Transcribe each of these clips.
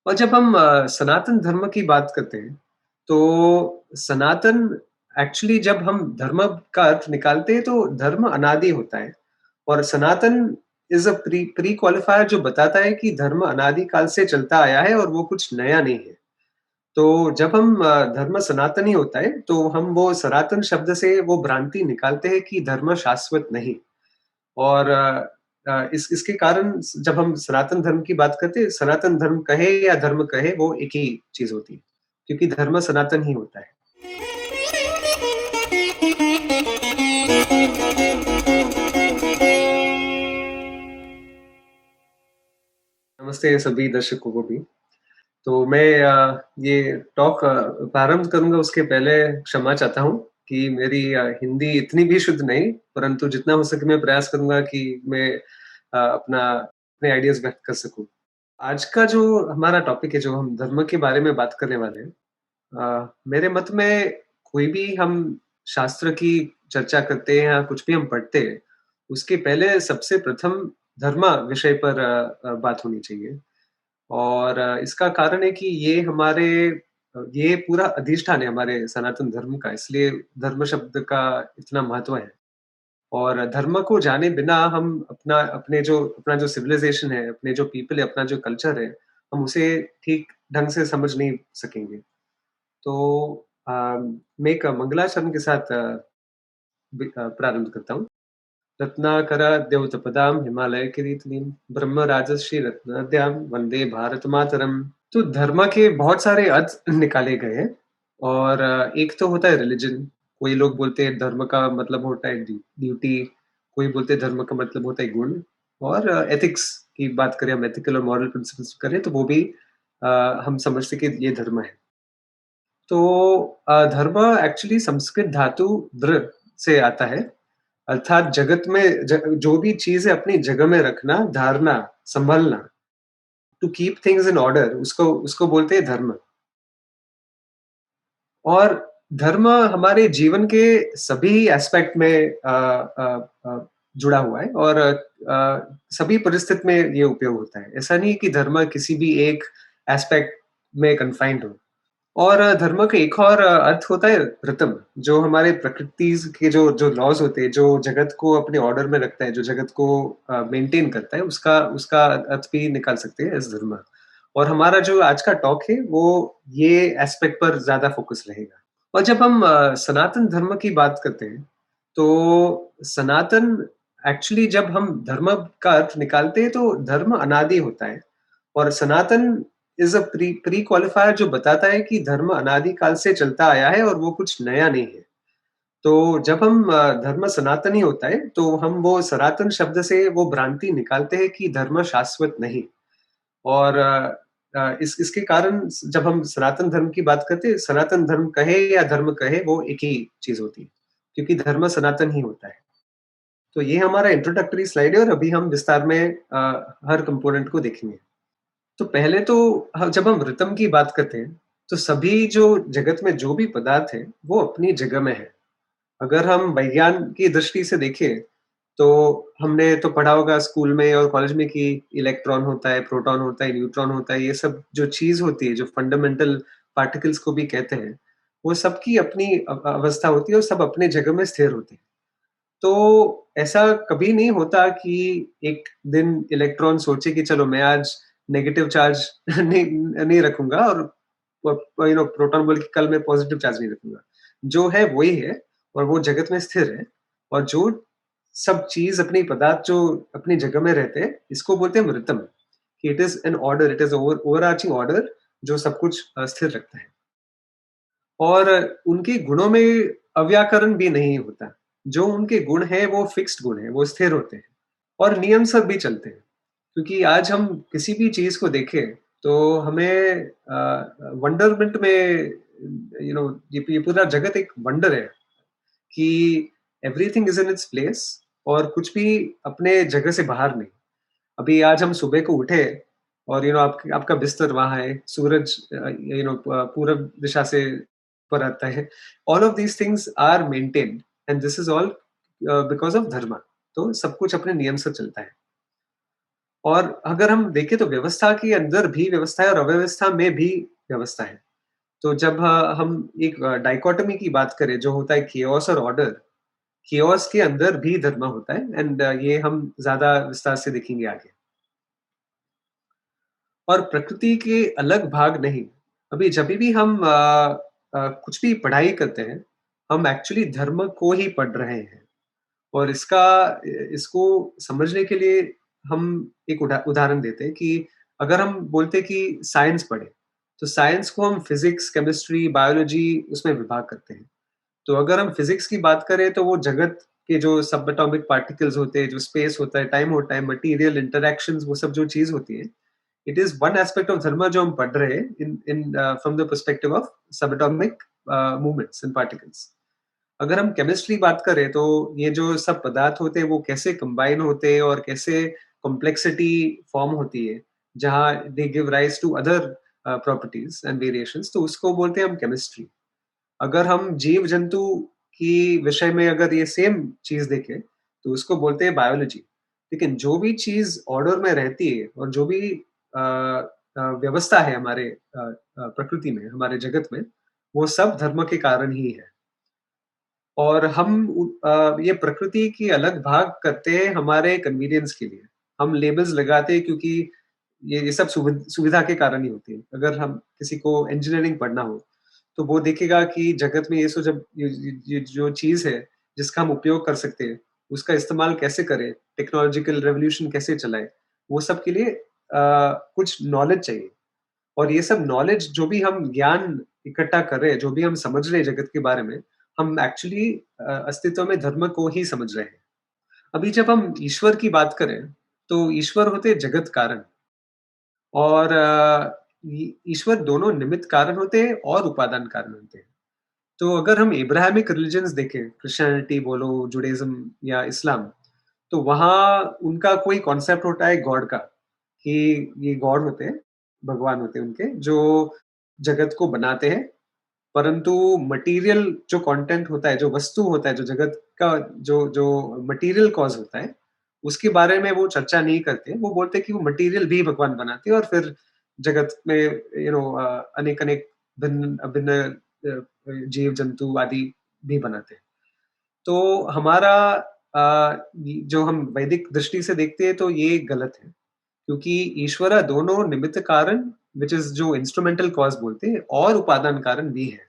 और जब हम सनातन धर्म की बात करते हैं, तो सनातन एक्चुअली जब हम धर्म का अर्थ निकालते हैं, तो धर्म अनादि होता है और सनातन इज़ अ प्री क्वालिफायर जो बताता है कि धर्म अनादि काल से चलता आया है और वो कुछ नया नहीं है। तो जब हम धर्म सनातनी होता है, तो हम वो सनातन शब्द से वो भ्रांति निकालते हैं कि धर्म शाश्वत नहीं। और इस इसके कारण जब हम सनातन धर्म की बात करते हैं, सनातन धर्म कहे या धर्म कहे वो एक ही चीज़ होती है, क्योंकि धर्म सनातन ही होता है। नमस्ते सभी दर्शकों को भी। तो मैं ये टॉक प्रारंभ करूँगा उसके पहले क्षमा चाहता हूँ कि मेरी हिंदी इतनी भी शुद्ध नहीं, परंतु जितना हो सके मैं प्रयास करूँगा कि मैं अपने आइडियाज़ व्यक्त कर सकूँ। आज का जो हमारा टॉपिक है, जो हम धर्म के बारे में बात करने वाले हैं, मेरे मत में कोई भी हम शास्त्र की चर्चा करते हैं या कुछ भी हम पढ़ते हैं, उसके पहले सबसे प्रथम धर्म विषय पर बात होनी चाहिए। और इसका कारण है कि ये पूरा अधिष्ठान है हमारे सनातन धर्म का, इसलिए धर्म शब्द का इतना महत्व है। और धर्म को जाने बिना हम अपना जो सिविलाइज़ेशन है, अपने जो पीपल है, अपना जो कल्चर है, हम उसे ठीक ढंग से समझ नहीं सकेंगे। तो मैं एक मंगलाचरण के साथ प्रारंभ करता हूँ। रत्नाकर द्यौतपदां हिमालयकिरीटिनीं ब्रह्मराजर्षि रत्नाद्यां वंदे भारत मातरम। तो धर्म के बहुत सारे अर्थ निकाले गए हैं और एक तो होता है रिलिजन। कोई लोग बोलते हैं धर्म का मतलब होता है ड्यूटी, कोई बोलते हैं धर्म का मतलब होता है गुण। और एथिक्स की बात करें, हम एथिकल और मॉरल प्रिंसिपल्स करें, तो वो भी हम समझते कि ये धर्म है। तो धर्म एक्चुअली संस्कृत धातु दृ से आता है, अर्थात जगत में जो भी चीज़ है अपनी जगह में रखना, धारना, सँभलना, to keep things in order, उसको उसको बोलते हैं धर्म। और धर्म हमारे जीवन के सभी एस्पेक्ट में जुड़ा हुआ है और सभी परिस्थिति में ये उपयोग होता है। ऐसा नहीं है कि धर्म किसी भी एक एस्पेक्ट में कन्फाइन्ड हो। और धर्म का एक और अर्थ होता है ऋतम, जो हमारे प्रकृति के जो जो लॉज़ होते हैं, जो जगत को अपने ऑर्डर में रखता है, जो जगत को मेंटेन करता है, उसका उसका अर्थ भी निकाल सकते हैं इस धर्म। और हमारा जो आज का टॉक है, वो ये एस्पेक्ट पर ज़्यादा फ़ोकस रहेगा। और जब हम सनातन धर्म की बात करते हैं, तो सनातन एक्चुअली जब हम धर्म का अर्थ निकालते हैं, तो धर्म अनादि होता है और सनातन इज़ अ प्री क्वालिफायर जो बताता है कि धर्म अनादि काल से चलता आया है और वो कुछ नया नहीं है। तो जब हम धर्म सनातनी होता है, तो हम वो सनातन शब्द से वो भ्रांति निकालते हैं कि धर्म शाश्वत नहीं। और इस इसके कारण जब हम सनातन धर्म की बात करते हैं, सनातन धर्म कहे या धर्म कहे वो एक ही चीज़ होती है, क्योंकि धर्म सनातन ही होता है। तो ये हमारा इंट्रोडक्टरी स्लाइड है और अभी हम विस्तार में हर कंपोनेंट को देखेंगे। तो पहले तो जब हम रिदम की बात करते हैं, तो सभी जो जगत में जो भी पदार्थ है, वो अपनी जगह में है। अगर हम विज्ञान की दृष्टि से देखें, तो हमने तो पढ़ा होगा स्कूल में और कॉलेज में कि इलेक्ट्रॉन होता है, प्रोटॉन होता है, न्यूट्रॉन होता है, ये सब जो चीज़ होती है, जो फंडामेंटल पार्टिकल्स को भी कहते हैं, वो सबकी अपनी अवस्था होती है और सब अपनी जगह में स्थिर होते हैं। तो ऐसा कभी नहीं होता कि एक दिन इलेक्ट्रॉन सोचे कि चलो मैं आज नेगेटिव चार्ज नहीं नहीं रखूँगा और प्रोटॉन बोले कि कल मैं पॉजिटिव चार्ज नहीं रखूँगा। जो है वही है और वो जगत में स्थिर है। और जो सब चीज़ अपनी पदार्थ जो अपनी जगह में रहते हैं, इसको बोलते हैं मृतम, कि it is an order, it is overarching order जो सब कुछ स्थिर रखता है। और उनके गुणों में अव्याकरण भी नहीं होता। जो उनके गुण हैं वो फिक्स्ड गुण हैं, वो स्थिर होते हैं और नियम सब भी चलते हैं। क्योंकि आज हम किसी भी चीज़ को देखें, तो हमें वंडरमेंट में ये पूरा जगत एक वंडर है कि everything is in its place और कुछ भी अपने जगह से बाहर नहीं। अभी आज हम सुबह को उठे और आपका बिस्तर वहाँ है, सूरज पूरब दिशा से ऊपर आता है। All of these things are maintained and this is all because of dharma. तो सब कुछ अपने नियम से चलता है। और उनके गुणों में अव्याकरण भी नहीं होता। जो उनके गुण हैं वो फिक्स्ड गुण हैं, वो स्थिर होते हैं और नियम सब भी चलते हैं। और और अगर हम देखें तो व्यवस्था के अंदर भी व्यवस्था है और अव्यवस्था में भी व्यवस्था है। तो जब हम एक डाइकोटोमी की बात करें जो होता है केओस और ऑर्डर, केओस के अंदर भी धर्म होता है एंड ये हम ज़्यादा विस्तार से देखेंगे आगे। और प्रकृति के अलग भाग नहीं। अभी जभी भी हम कुछ भी पढ़ाई करते हैं, हम एक्चुअली धर्म को ही पढ़ रहे हैं और इसको समझने के लिए हम एक उदाहरण देते हैं कि अगर हम बोलते हैं कि साइंस पढ़ें, तो साइंस को हम फिज़िक्स, केमिस्ट्री, बायोलॉजी उसमें विभाग करते हैं। तो अगर हम फिज़िक्स की बात करें तो वो जगत के जो सब एटॉमिक पार्टिकल्स होते हैं, जो स्पेस होता है, टाइम होता है, मटीरियल इंटरैक्शंस वो सब जो चीज़ होती है, it is one aspect of dharma जो हम पढ़ रहे हैं in in from the perspective of subatomic movements and particles. अगर हम केमिस्ट्री बात करें तो ये जो सब पदार्थ होते हैं वो कैसे कंबाइन होते हैं और कैसे कॉम्प्लेक्सिटी फॉर्म होती है, जहाँ they give rise to other properties and variations तो उसको बोलते हैं हम केमिस्ट्री। अगर हम जीव-जंतु की विषय में अगर ये सेम चीज़ देखें, तो उसको बोलते हैं बायोलॉजी। लेकिन जो भी चीज़ ऑर्डर में रहती है और जो भी व्यवस्था है हमारे प्रकृति में, हमारे जगत में, वो सब धर्म के कारण ही है। और हम ये प्रकृति की अलग भाग करते हैं हमारे कन्वीनियंस के लिए। हम लेबल्स लगाते हैं क्योंकि ये सब सुविधा के कारण ही होती है। अगर हम किसी को इंजीनियरिंग पढ़ना हो, तो वो देखेगा कि जगत में ये सो जब ये जो चीज़ है, जिसका हम उपयोग कर सकते हैं, उसका इस्तेमाल कैसे करें, टेक्नोलॉजिकल रेवोल्यूशन कैसे चलाएँ, वो सब के लिए कुछ नॉलेज चाहिए। और ये सब नॉलेज जो भी हम ज्ञान इकट्ठा कर रहे हैं, जो भी हम समझ रहे हैं जगत के बारे में, हम एक्चुअली अस्तित्व में धर्म को ही समझ रहे हैं। अभी जब हम ईश्वर की बात करें, तो ईश्वर होते हैं जगत कारण और ईश्वर दोनों निमित्त कारण होते हैं और उपादान कारण होते हैं। तो अगर हम एब्राहमिक रिलिजन्स देखें, क्रिश्चियनिटी बोलो, जुडाइज़्म या इस्लाम, तो वहाँ उनका कोई कॉन्सेप्ट होता है गॉड का, कि ये गॉड होते हैं, भगवान होते हैं उनके, जो जगत को बनाते हैं, परंतु मटीरियल जो कंटेंट होता है, जो वस्तु होता है, जो जगत का जो जो मटीरियल कॉज़ होता है, उसके बारे में वो चर्चा नहीं करते। वो बोलते हैं कि वो मटीरियल भी भगवान बनाते हैं और फिर जगत में अनेक-अनेक भिन्न जीव-जंतु आदि भी बनाते हैं। तो हमारा जो हम वैदिक दृष्टि से देखते हैं तो ये गलत है, क्योंकि ईश्वर दोनों निमित्त कारण व्हिच इज़ जो इंस्ट्रूमेंटल कॉज़ बोलते हैं और उपादान कारण भी है।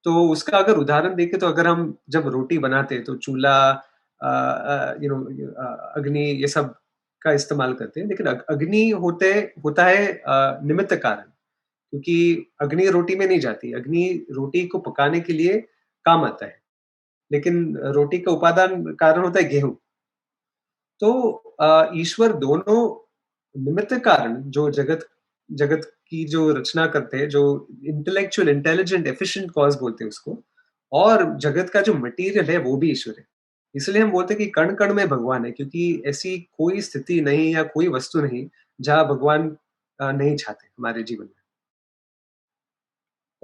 तो उसका अगर उदाहरण देखें तो अगर हम जब रोटी बनाते हैं तो चूल्हा अग्नि ये सब का इस्तेमाल करते हैं। लेकिन अग्नि होता है निमित्त कारण क्योंकि अग्नि रोटी में नहीं जाती। अग्नि रोटी को पकाने के लिए काम आता है। लेकिन रोटी का उपादान कारण होता है गेहूँ। तो ईश्वर दोनों निमित्त कारण जो जगत जगत की जो रचना करते हैं, जो इंटेलेक्चुअल, इंटेलिजेंट, एफिशिएंट कॉज़ बोलते हैं उसको और जगत का जो मटीरियल है वो भी ईश्वर है। इसलिए हम बोलते हैं कि कण-कण में भगवान है क्योंकि ऐसी कोई स्थिति नहीं या कोई वस्तु नहीं जहाँ भगवान नहीं चाहते हमारे जीवन में।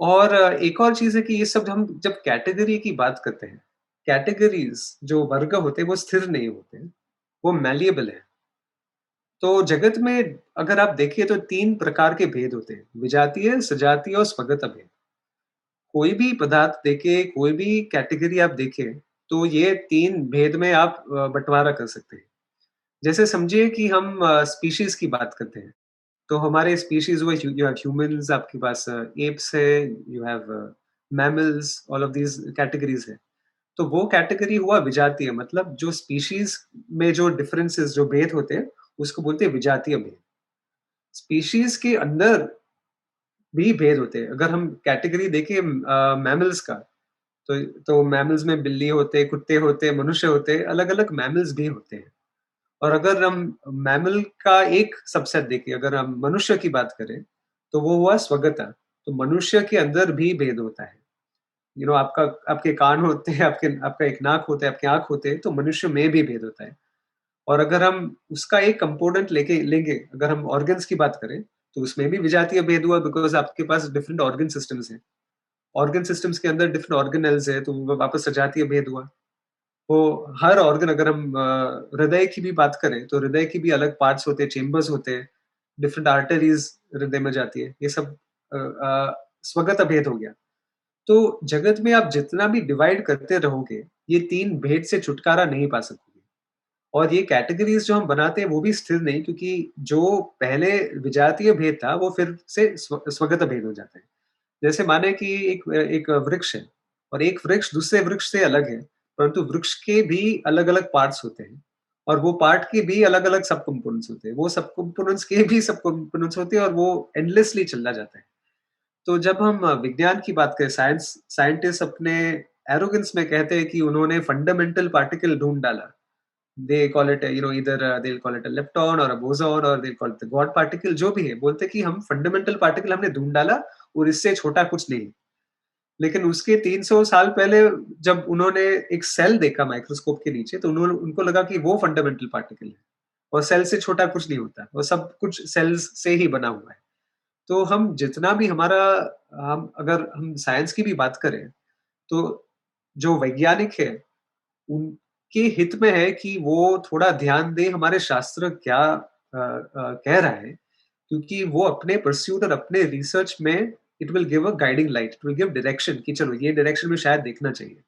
और एक और चीज़ है कि ये सब हम जब कैटेगरी की बात करते हैं, कैटेगरीज़ जो वर्ग होते हैं वो स्थिर नहीं होते हैं, वो मैलिएबल है। तो जगत में अगर आप देखिए तो 3 प्रकार के भेद होते हैं, विजातीय, सजातीय और स्वगत भेद। कोई भी पदार्थ देखें, कोई भी कैटेगरी आप देखें, तो ये 3 भेद में आप बँटवारा कर सकते हैं। जैसे समझिए कि हम स्पीशीज़ की बात करते हैं, तो हमारे स्पीशीज़ हुए यू हैव ह्यूमन्स, आपके पास एप्स है, you have mammals, all of these categories हैं। तो वो कैटेगरी हुआ विजातीय मतलब जो स्पीशीज़ में जो डिफरेंसेस जो भेद होते हैं, उसको बोलते हैं विजातीय भेद। स्पीशीज़ के अंदर भी भेद होते हैं। अगर हम कैटेगरी देखें मैमल्स का, तो मैमल्स में बिल्ली होते हैं, कुत्ते होते हैं, मनुष्य होते हैं, अलग-अलग मैमल्स भी होते हैं। और अगर हम मैमल का एक सबसेट देखें, अगर हम मनुष्य की बात करें, तो वो हुआ स्वगता। तो मनुष्य के अंदर भी भेद होता है। आपका आपके कान होते हैं, आपका एक नाक होता है, आपके आँख होते हैं, तो मनुष्य में भी भेद होता है। और अगर हम उसका एक कंपोनेंट लेके लेंगे, अगर हम ऑर्गन्स की बात करें, तो उसमें भी विजातीय भेद हुआ बिकॉज़ आपके पास डिफरेंट ऑर्गन सिस्टम्स हैं। ऑर्गन सिस्टम्स के अंदर डिफरेंट ऑर्गेनेल्स हैं, तो वो वापस सजातीय भेद हुआ। वो हर ऑर्गन अगर हम हृदय की भी बात करें, तो हृदय की भी अलग पार्ट्स होते हैं, चेंबर्स होते हैं, डिफरेंट आर्टरीज़ हृदय में जाती है। ये सब स्वगत भेद हो गया। तो जगत में आप जितना भी डिवाइड करते रहोगे, ये 3 भेद से छुटकारा नहीं पा सकोगे। और ये कैटेगरीज़ जो हम बनाते हैं, वो भी स्थिर नहीं, क्योंकि जो पहले विजातीय भेद था, वो फिर से स्वगत भेद हो जाता है। जैसे माने कि एक एक वृक्ष है और एक वृक्ष दूसरे वृक्ष से अलग है, परंतु वृक्ष के भी अलग-अलग पार्ट्स होते हैं और वो पार्ट के भी अलग-अलग सब कंपोनेंट्स होते हैं। वो सब कंपोनेंट्स के भी सब कंपोनेंट्स होते हैं और वो एंडलेसली चलता जाता है। तो जब हम विज्ञान की बात करें, साइंटिस्ट अपने एरोगेंस में कहते हैं कि उन्होंने फंडामेंटल पार्टिकल ढूँढ डाला। They call it either they'll call it a lepton or a boson or they'll call it the God particle, जो भी है, बोलते हैं कि हम फंडामेंटल पार्टिकल हमने ढूँढ डाला और इससे छोटा कुछ नहीं। लेकिन उसके 300 साल पहले जब उन्होंने एक सेल देखा माइक्रोस्कोप के नीचे, तो उन्होंने उनको लगा कि वो फंडामेंटल पार्टिकल है और सेल से छोटा कुछ नहीं होता और सब कुछ सेल्स से ही बना हुआ है। तो हम जितना भी हमारा हम अगर हम साइंस की भी बात करें, तो जो वैज्ञानिक है, उनके हित में है कि वो थोड़ा ध्यान दें हमारे शास्त्र क्या कह रहा है, क्योंकि वो अपने परस्यूट और अपने रिसर्च में it will give a guiding light, it will give direction कि चलो ये डायरेक्शन में शायद देखना चाहिए।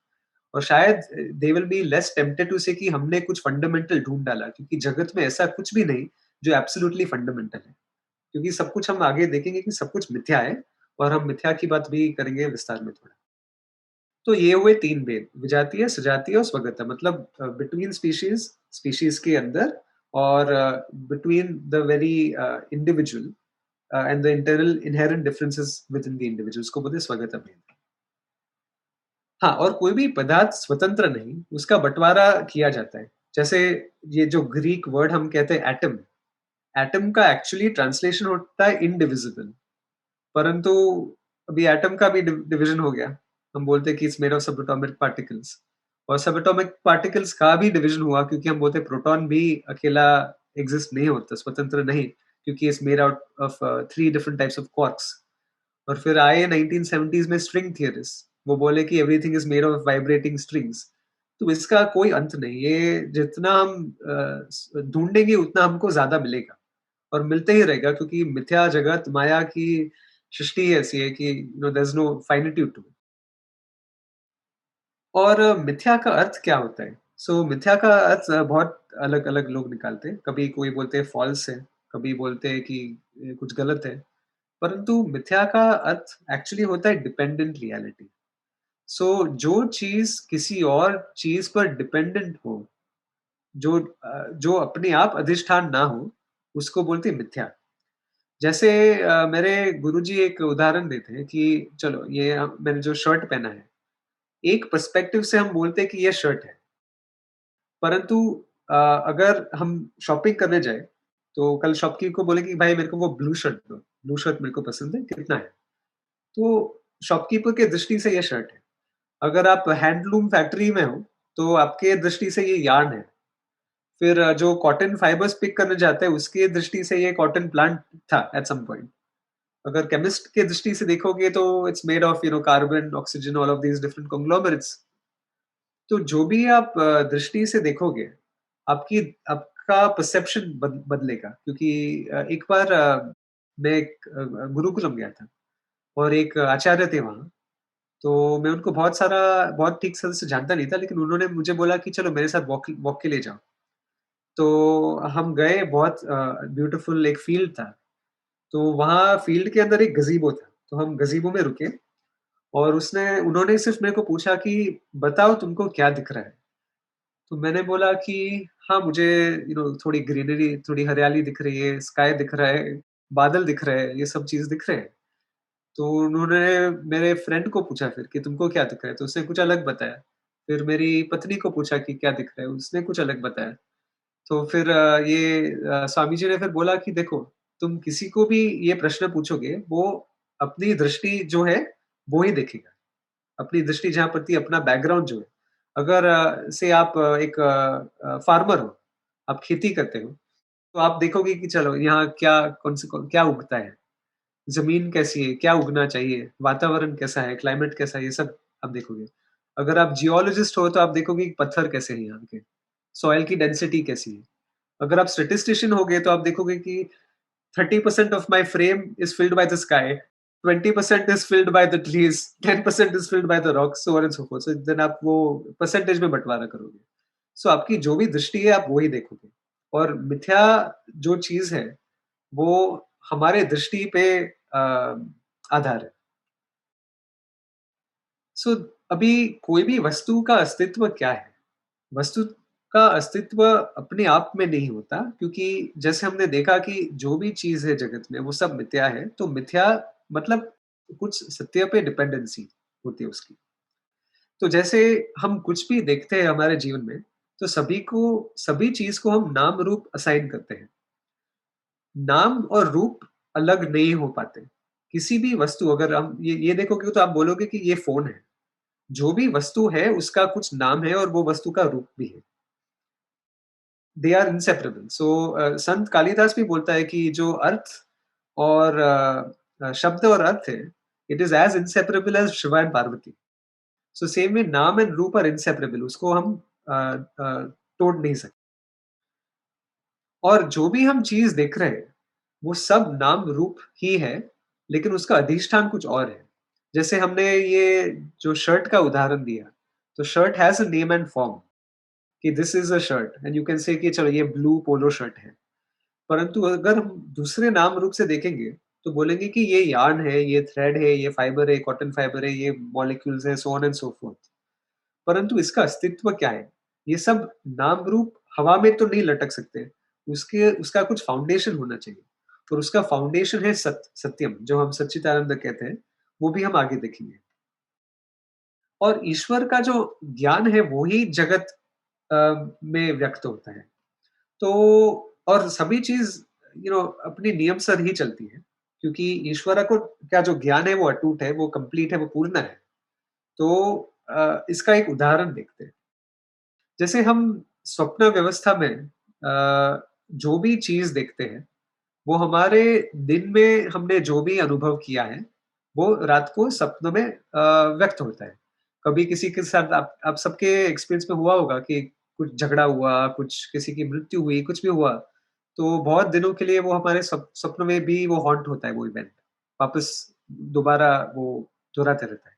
और शायद they will be less tempted to say कि हमने कुछ फंडामेंटल ढूँढ डाला, क्योंकि जगत में ऐसा कुछ भी नहीं जो एब्सोल्यूटली फंडामेंटल है। क्योंकि सब कुछ हम आगे देखेंगे कि सब कुछ मिथ्या है और हम मिथ्या की बात भी करेंगे विस्तार में थोड़ा। तो ये हुए 3 भेद, विजातीय, सजातीय और स्वगत, मतलब बिटवीन स्पीशीज़ के अंदर और between the very individual and the internal inherent differences within the individuals को बोलते हैं स्वगत भेद। हाँ, और कोई भी पदार्थ स्वतंत्र नहीं, उसका बँटवारा किया जाता है। जैसे ये जो ग्रीक वर्ड हम कहते हैं एटम, एटम का एक्चुअली ट्रांसलेशन होता है इनडिविजिबल। परंतु अभी एटम का भी डिवीजन हो गया। हम बोलते हैं कि it's made of subatomic particles और सबएटॉमिक पार्टिकल्स का भी डिवीजन हुआ, क्योंकि हम बोलते हैं प्रोटॉन भी अकेला एग्जिस्ट नहीं होता, स्वतंत्र नहीं, क्योंकि it's made out of 3 different types of quarks. और फिर आए 1970s में स्ट्रिंग थियरिस्ट, वो बोले कि everything is made of vibrating strings. तो इसका कोई अंत नहीं, ये जितना हम ढूंढेंगे उतना हमको ज्यादा मिलेगा और मिलते ही रहेगा, क्योंकि मिथ्या जगत माया की सृष्टि ही ऐसी है कि there is no finitude to it. और मिथ्या का अर्थ क्या होता है? मिथ्या का अर्थ बहुत अलग-अलग लोग निकालते हैं। कभी कोई बोलते हैं फॉल्स है, कभी बोलते हैं कि कुछ गलत है। परंतु मिथ्या का अर्थ एक्चुअली होता है डिपेंडेंट रियलिटी। जो चीज़ किसी और चीज़ पर डिपेंडेंट हो, जो अपने आप अधिष्ठान ना हो, उसको बोलते हैं मिथ्या। जैसे मेरे गुरुजी एक उदाहरण देते हैं कि चलो ये मैंने जो शर्ट पहना है, एक पर्सपेक्टिव से हम बोलते हैं कि ये शर्ट है। परंतु अगर हम शॉपिंग करने जाएँ, तो कल शॉपकीपर को बोले कि भाई मेरे को वो ब्लू शर्ट दो, ब्लू शर्ट मेरे को पसंद है, कितना है? तो शॉपकीपर के दृष्टि से ये शर्ट है। अगर आप हैंडलूम फैक्ट्री में हो, तो आपके दृष्टि से ये यार्न है। फिर जो कॉटन फाइबर्स पिक करने जाता है, उसकी दृष्टि से ये कॉटन प्लांट था एट सम पॉइंट। अगर केमिस्ट के दृष्टि से देखोगे तो it's made of carbon, oxygen, all of these different conglomerates. तो जो भी आप दृष्टि से देखोगे, आपकी आपका परसेप्शन बदलेगा, क्योंकि एक बार मैं एक गुरुकुलम गया था और एक आचार्य थे वहाँ। तो मैं उनको बहुत ठीक से जानता नहीं था, लेकिन उन्होंने मुझे बोला कि चलो मेरे साथ वॉक वॉक के लिए जाओ। तो हम गए, बहुत ब्यूटीफुल एक फील्ड था। तो वहाँ फील्ड के अंदर एक गज़ीबो था। तो हम गज़ीबो में रुके और उसने उन्होंने सिर्फ़ मेरे को पूछा कि बताओ तुमको क्या दिख रहा है? तो मैंने बोला कि हाँ, मुझे थोड़ी ग्रीनरी, थोड़ी हरियाली दिख रही है, स्काई दिख रहा है, बादल दिख रहे हैं, ये सब चीज़ दिख रहे हैं। तो उन्होंने मेरे फ्रेंड को पूछा फिर कि तुमको क्या दिख रहा है? तो उसने कुछ अलग बताया। फिर मेरी पत्नी को पूछा कि क्या दिख रहा है? उसने कुछ अलग बताया। तो फिर स्वामी जी ने फिर बोला कि देखो, तुम किसी को भी ये प्रश्न पूछोगे, वो अपनी दृष्टि जो है, वो ही देखेगा। अपनी दृष्टि जहाँ प्रति अपना बैकग्राउंड जो है। अगर से आप एक फार्मर हो, आप खेती करते हो, तो आप देखोगे कि चलो यहाँ क्या उगता है? ज़मीन कैसी है? क्या उगना चाहिए? वातावरण कैसा है? क्लाइमेट कैसा है? ये सब आप देखोगे। अगर आप जियोलॉजिस्ट हो तो आप देखोगे कि पत्थर कैसे हैं यहाँ के, सॉइल की डेंसिटी कैसी है। अगर आप स्टैटिस्टिशियन होगे तो आप देखोगे कि 30% of my frame is filled by the sky, 20% is filled by the trees, 10% is filled by the rocks, so on and so forth. So then आप वो परसेंटेज में बँटवारा करोगे। सो आपकी जो भी दृष्टि है आप वही देखोगे और मिथ्या जो चीज़ है, वो हमारे दृष्टि पे आधार है। सो अभी कोई भी वस्तु का अस्तित्व क्या है? वस्तु का अस्तित्व अपने आप में नहीं होता क्योंकि जैसे हमने देखा कि जो भी चीज़ है जगत में वो सब मिथ्या है, तो मिथ्या मतलब कुछ सत्य पे डिपेंडेंसी होती है उसकी। तो जैसे हम कुछ भी देखते हैं हमारे जीवन में, तो सभी चीज़ को हम नाम-रूप असाइन करते हैं। नाम और रूप अलग नहीं हो पाते। किसी भी वस्तु अगर हम ये देखोगे तो आप बोलोगे कि ये फ़ोन है। जो भी वस्तु है उसका कुछ नाम है और वो वस्तु का रूप भी है। They are inseparable. सो संत कालिदास भी बोलता है कि जो अर्थ और शब्द और अर्थ है, it is as inseparable as Shiva and Parvati. So same way नाम एंड रूप आर इंसेपरेबल, उसको हम अ तोड़ नहीं सकते। और जो भी हम चीज़ देख रहे हैं, वो सब नाम रूप ही है, लेकिन उसका अधिष्ठान कुछ और है। जैसे हमने ये जो शर्ट का उदाहरण दिया, तो shirt has a name and form कि this is a shirt and you can say कि चलो ये ब्लू पोलो शर्ट है। परंतु अगर हम दूसरे नाम रूप से देखेंगे, तो बोलेंगे कि ये यार्न है, ये थ्रेड है, ये फाइबर है, कॉटन फाइबर है, ये मॉलिक्यूल्स हैं, so on and so fourth. परंतु इसका अस्तित्व क्या है? ये सब नाम रूप हवा में तो नहीं लटक सकते। उसका कुछ फाउंडेशन होना चाहिए और उसका फाउंडेशन है सत्यम, जो हम सच्चिदानंद कहते हैं, वो भी हम आगे देखेंगे। और ईश्वर का जो ज्ञान है, वो ही जगत अ, में व्यक्त होता है। तो और सभी चीज़ अपने नियम सर ही चलती है, क्योंकि ईश्वर को का जो ज्ञान है वो अटूट है, वो कंप्लीट है, वो पूर्ण है। तो इसका एक उदाहरण देखते हैं। जैसे हम स्वप्न व्यवस्था में जो भी चीज़ देखते हैं, वो हमारे दिन में हमने जो भी अनुभव किया है, वो रात को सपनों में व्यक्त होता है। कभी किसी के साथ आप सबके एक्सपीरियंस में हुआ होगा कि कुछ झगड़ा हुआ, कुछ किसी की मृत्यु हुई, कुछ भी हुआ, तो बहुत दिनों के लिए वो हमारे सपनों में भी वो हॉन्ट होता है वो इवेंट। वापस दोबारा वो दोहराते रहता है।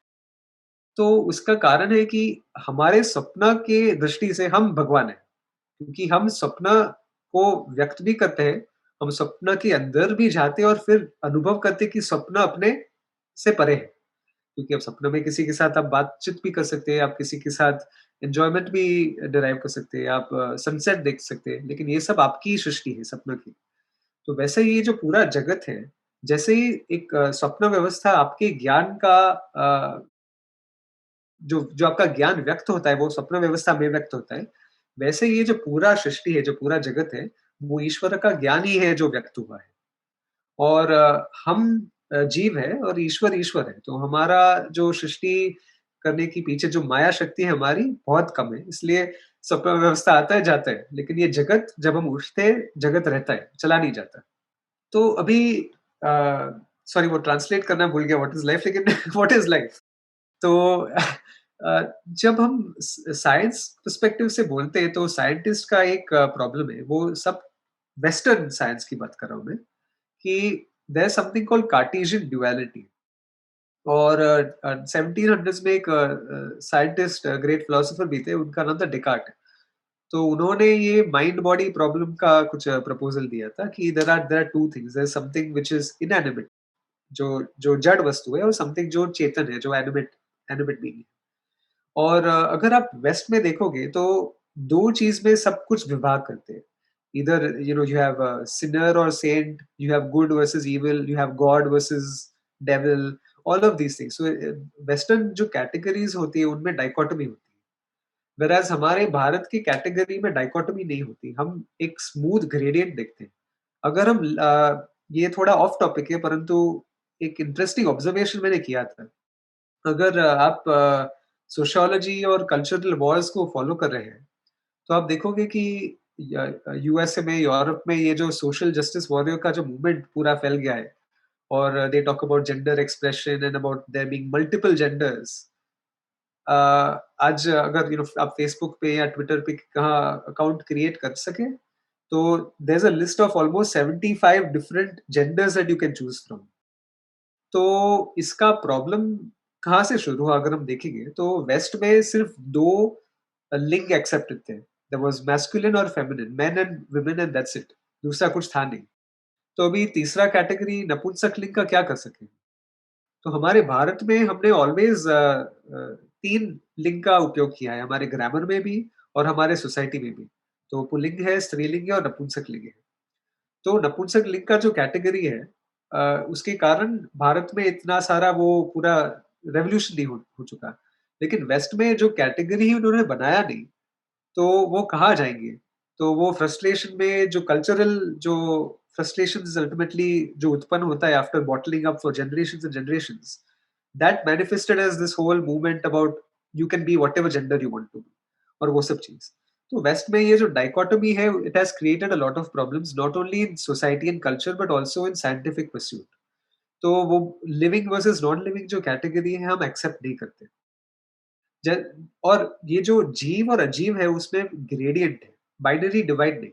तो उसका कारण है कि हमारे सपना के दृष्टि से हम भगवान हैं, क्योंकि हम सपना को व्यक्त भी करते हैं, हम सपना के अंदर भी जाते हैं और फिर अनुभव करते हैं कि सपना अपने से परे है। क्योंकि आप सपने में किसी के साथ आप बातचीत भी कर सकते हैं, आप किसी के साथ एन्जॉयमेंट भी डिराइव कर सकते हैं, आप सनसेट देख सकते हैं, लेकिन ये सब आपकी ही सृष्टि है सपना की। तो वैसे ही ये जो पूरा जगत है, जैसे ही एक स्वप्न व्यवस्था आपके ज्ञान का जो जो आपका ज्ञान व्यक्त होता है, वो स्वप्न व्यवस्था में व्यक्त होता है। वैसे ये जो पूरा सृष्टि है, जो पूरा जगत है, वो ईश्वर का ज्ञान ही है जो व्यक्त हुआ है। और हम जीव हैं और ईश्वर ईश्वर है। तो हमारा जो सृष्टि करने की पीछे जो माया शक्ति है हमारी बहुत कम है। इसलिए स्वप्न व्यवस्था आता है, जाता है। लेकिन ये जगत जब हम उठते हैं, जगत रहता है, चला नहीं जाता। तो अभी अ, सॉरी वो ट्रांसलेट करना भूल गया व्हाट इज़ लाइफ लेकिन व्हाट इज़ लाइफ? तो जब हम साइंस पर्सपेक्टिव से बोलते हैं तो साइंटिस्ट का एक प्रॉब्लम है वो सब वेस्टर्न साइंस की बात कर रहा हूँ मैं कि there is something called Cartesian duality और 1700s में एक साइंटिस्ट ग्रेट फिलोसोफर भी थे उनका नाम था डेकार्ट। तो उन्होंने ये माइंड बॉडी प्रॉब्लम का कुछ प्रपोजल दिया था कि there are two things, there is something which is inanimate जो जो जड़ वस्तु है और समथिंग जो चेतन है जो एनिमेट एनिमेट बीइंग है। और अगर आप वेस्ट में देखोगे तो 2 चीज़ में सब कुछ विभाग करते हैं। ईदर यू हैव सिनर और saint, you have good versus evil, you have God versus devil, all of these things. So western जो कैटेगरीज़ होती है उनमें डाइकोटोमी होती है। व्हेreas हमारे भारत की कैटेगरी में डाइकोटोमी नहीं होती। हम एक स्मूथ ग्रेडिएंट देखते हैं। अगर हम ये थोड़ा ऑफ टॉपिक है परंतु एक इंटरेस्टिंग ऑब्जर्वेशन मैंने किया था। अगर आप सोशियोलॉजी और कल्चरल वॉर्स को फॉलो कर रहे हैं, तो आप देखोगे कि यूएसए में, यूरोप में ये जो सोशल जस्टिस वॉरियर का जो मूवमेंट पूरा फैल गया है और they talk about gender expression and about there being multiple genders. Uh, आज अगर आप फ़ेसबुक पे या ट्विटर पे कहाँ अकाउंट क्रिएट कर सकें, तो there is a list of almost 75 different genders that you can choose from. तो इसका प्रॉब्लम कहाँ से शुरू हुआ अगर हम देखेंगे तो वेस्ट में सिर्फ़ 2 लिंग एक्सेप्टेड थे। देयर वाज़ मैस्कुलिन और feminine, main and women and that's it. दूसरा कुछ था नहीं। तो अभी तीसरा कैटेगरी नपुंसक लिंग का क्या कर सकें? तो हमारे भारत में हमने ऑलवेज़ 3 लिंग का उपयोग किया है, हमारे ग्रामर में भी और हमारे सोसाइटी में भी। तो पुल्लिंग है, स्त्रीलिंग है और नपुंसक लिंग है। तो नपुंसक लिंग का जो कैटेगरी है उसके कारण भारत में इतना सारा वो पूरा रेवोल्यूशन नहीं हो चुका। लेकिन वेस्ट में जो कैटेगरी ही उन्होंने बनाया नहीं, तो वो कहाँ जाएँगे? तो वो फ्रस्ट्रेशन में जो कल्चरल जो फ्रस्ट्रेशंस अल्टीमेटली जो उत्पन्न होता है after bottling up for generations and generations, that manifested as this whole movement about you can be whatever gender you want to be और वो सब चीज़। तो वेस्ट में ये जो डाइकोटोमी है, it has created a lot of problems not only in society and culture but also in scientific pursuit. तो वो लिविंग वर्सेस नॉन लिविंग जो कैटेगरी है, हम एक्सेप्ट नहीं करते। ज और ये जो जीव और अजीव है उसमें ग्रेडिएंट है, बाइनरी डिवाइड नहीं।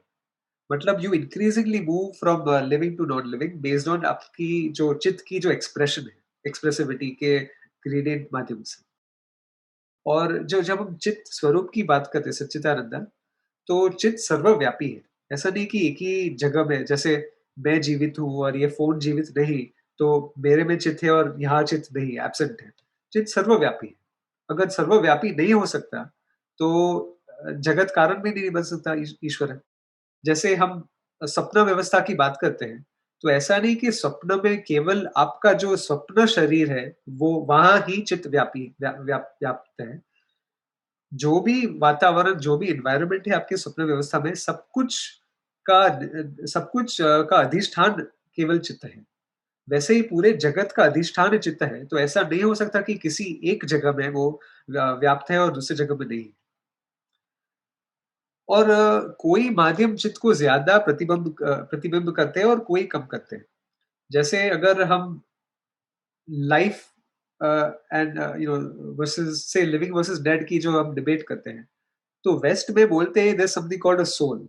मतलब you increasingly move from living to non living based on आपकी जो चित्त की जो एक्सप्रेशन है, एक्सप्रेसिविटी के ग्रेडिएंट माध्यम से। और जो जब हम चित्त स्वरूप की बात करते हैं सच्चिदानंद, तो चित्त सर्वव्यापी है। ऐसा नहीं कि एक ही जगह में जैसे मैं जीवित हूँ और ये फ़ोन जीवित नहीं, तो मेरे में चित्त है और यहाँ चित्त नहीं है, एब्सेंट है। चित्त सर्वव्यापी है। अगर सर्वव्यापी नहीं हो सकता, तो जगत कारण भी नहीं बन सकता ईश्वर है। जैसे हम सपना व्यवस्था की बात करते हैं, तो ऐसा नहीं कि स्वप्न में केवल आपका जो स्वप्न शरीर है, वो वहाँ ही चित्त व्याप्त है। जो भी वातावरण, जो भी एनवायरनमेंट है आपके स्वप्न व्यवस्था में, सब कुछ का अधिष्ठान केवल चित्त है। वैसे ही पूरे जगत का अधिष्ठान चित्त है, तो ऐसा नहीं हो सकता कि किसी एक जगह में वो व्याप्त है और दूसरी जगह में नहीं। और कोई माध्यम चित्त को ज़्यादा प्रतिबिंब करते हैं और कोई कम करते हैं। जैसे अगर हम लाइफ एंड वर्सेस से लिविंग वर्सेस डेड की जो हम डिबेट करते हैं, तो वेस्ट में बोलते हैं there is something called a soul.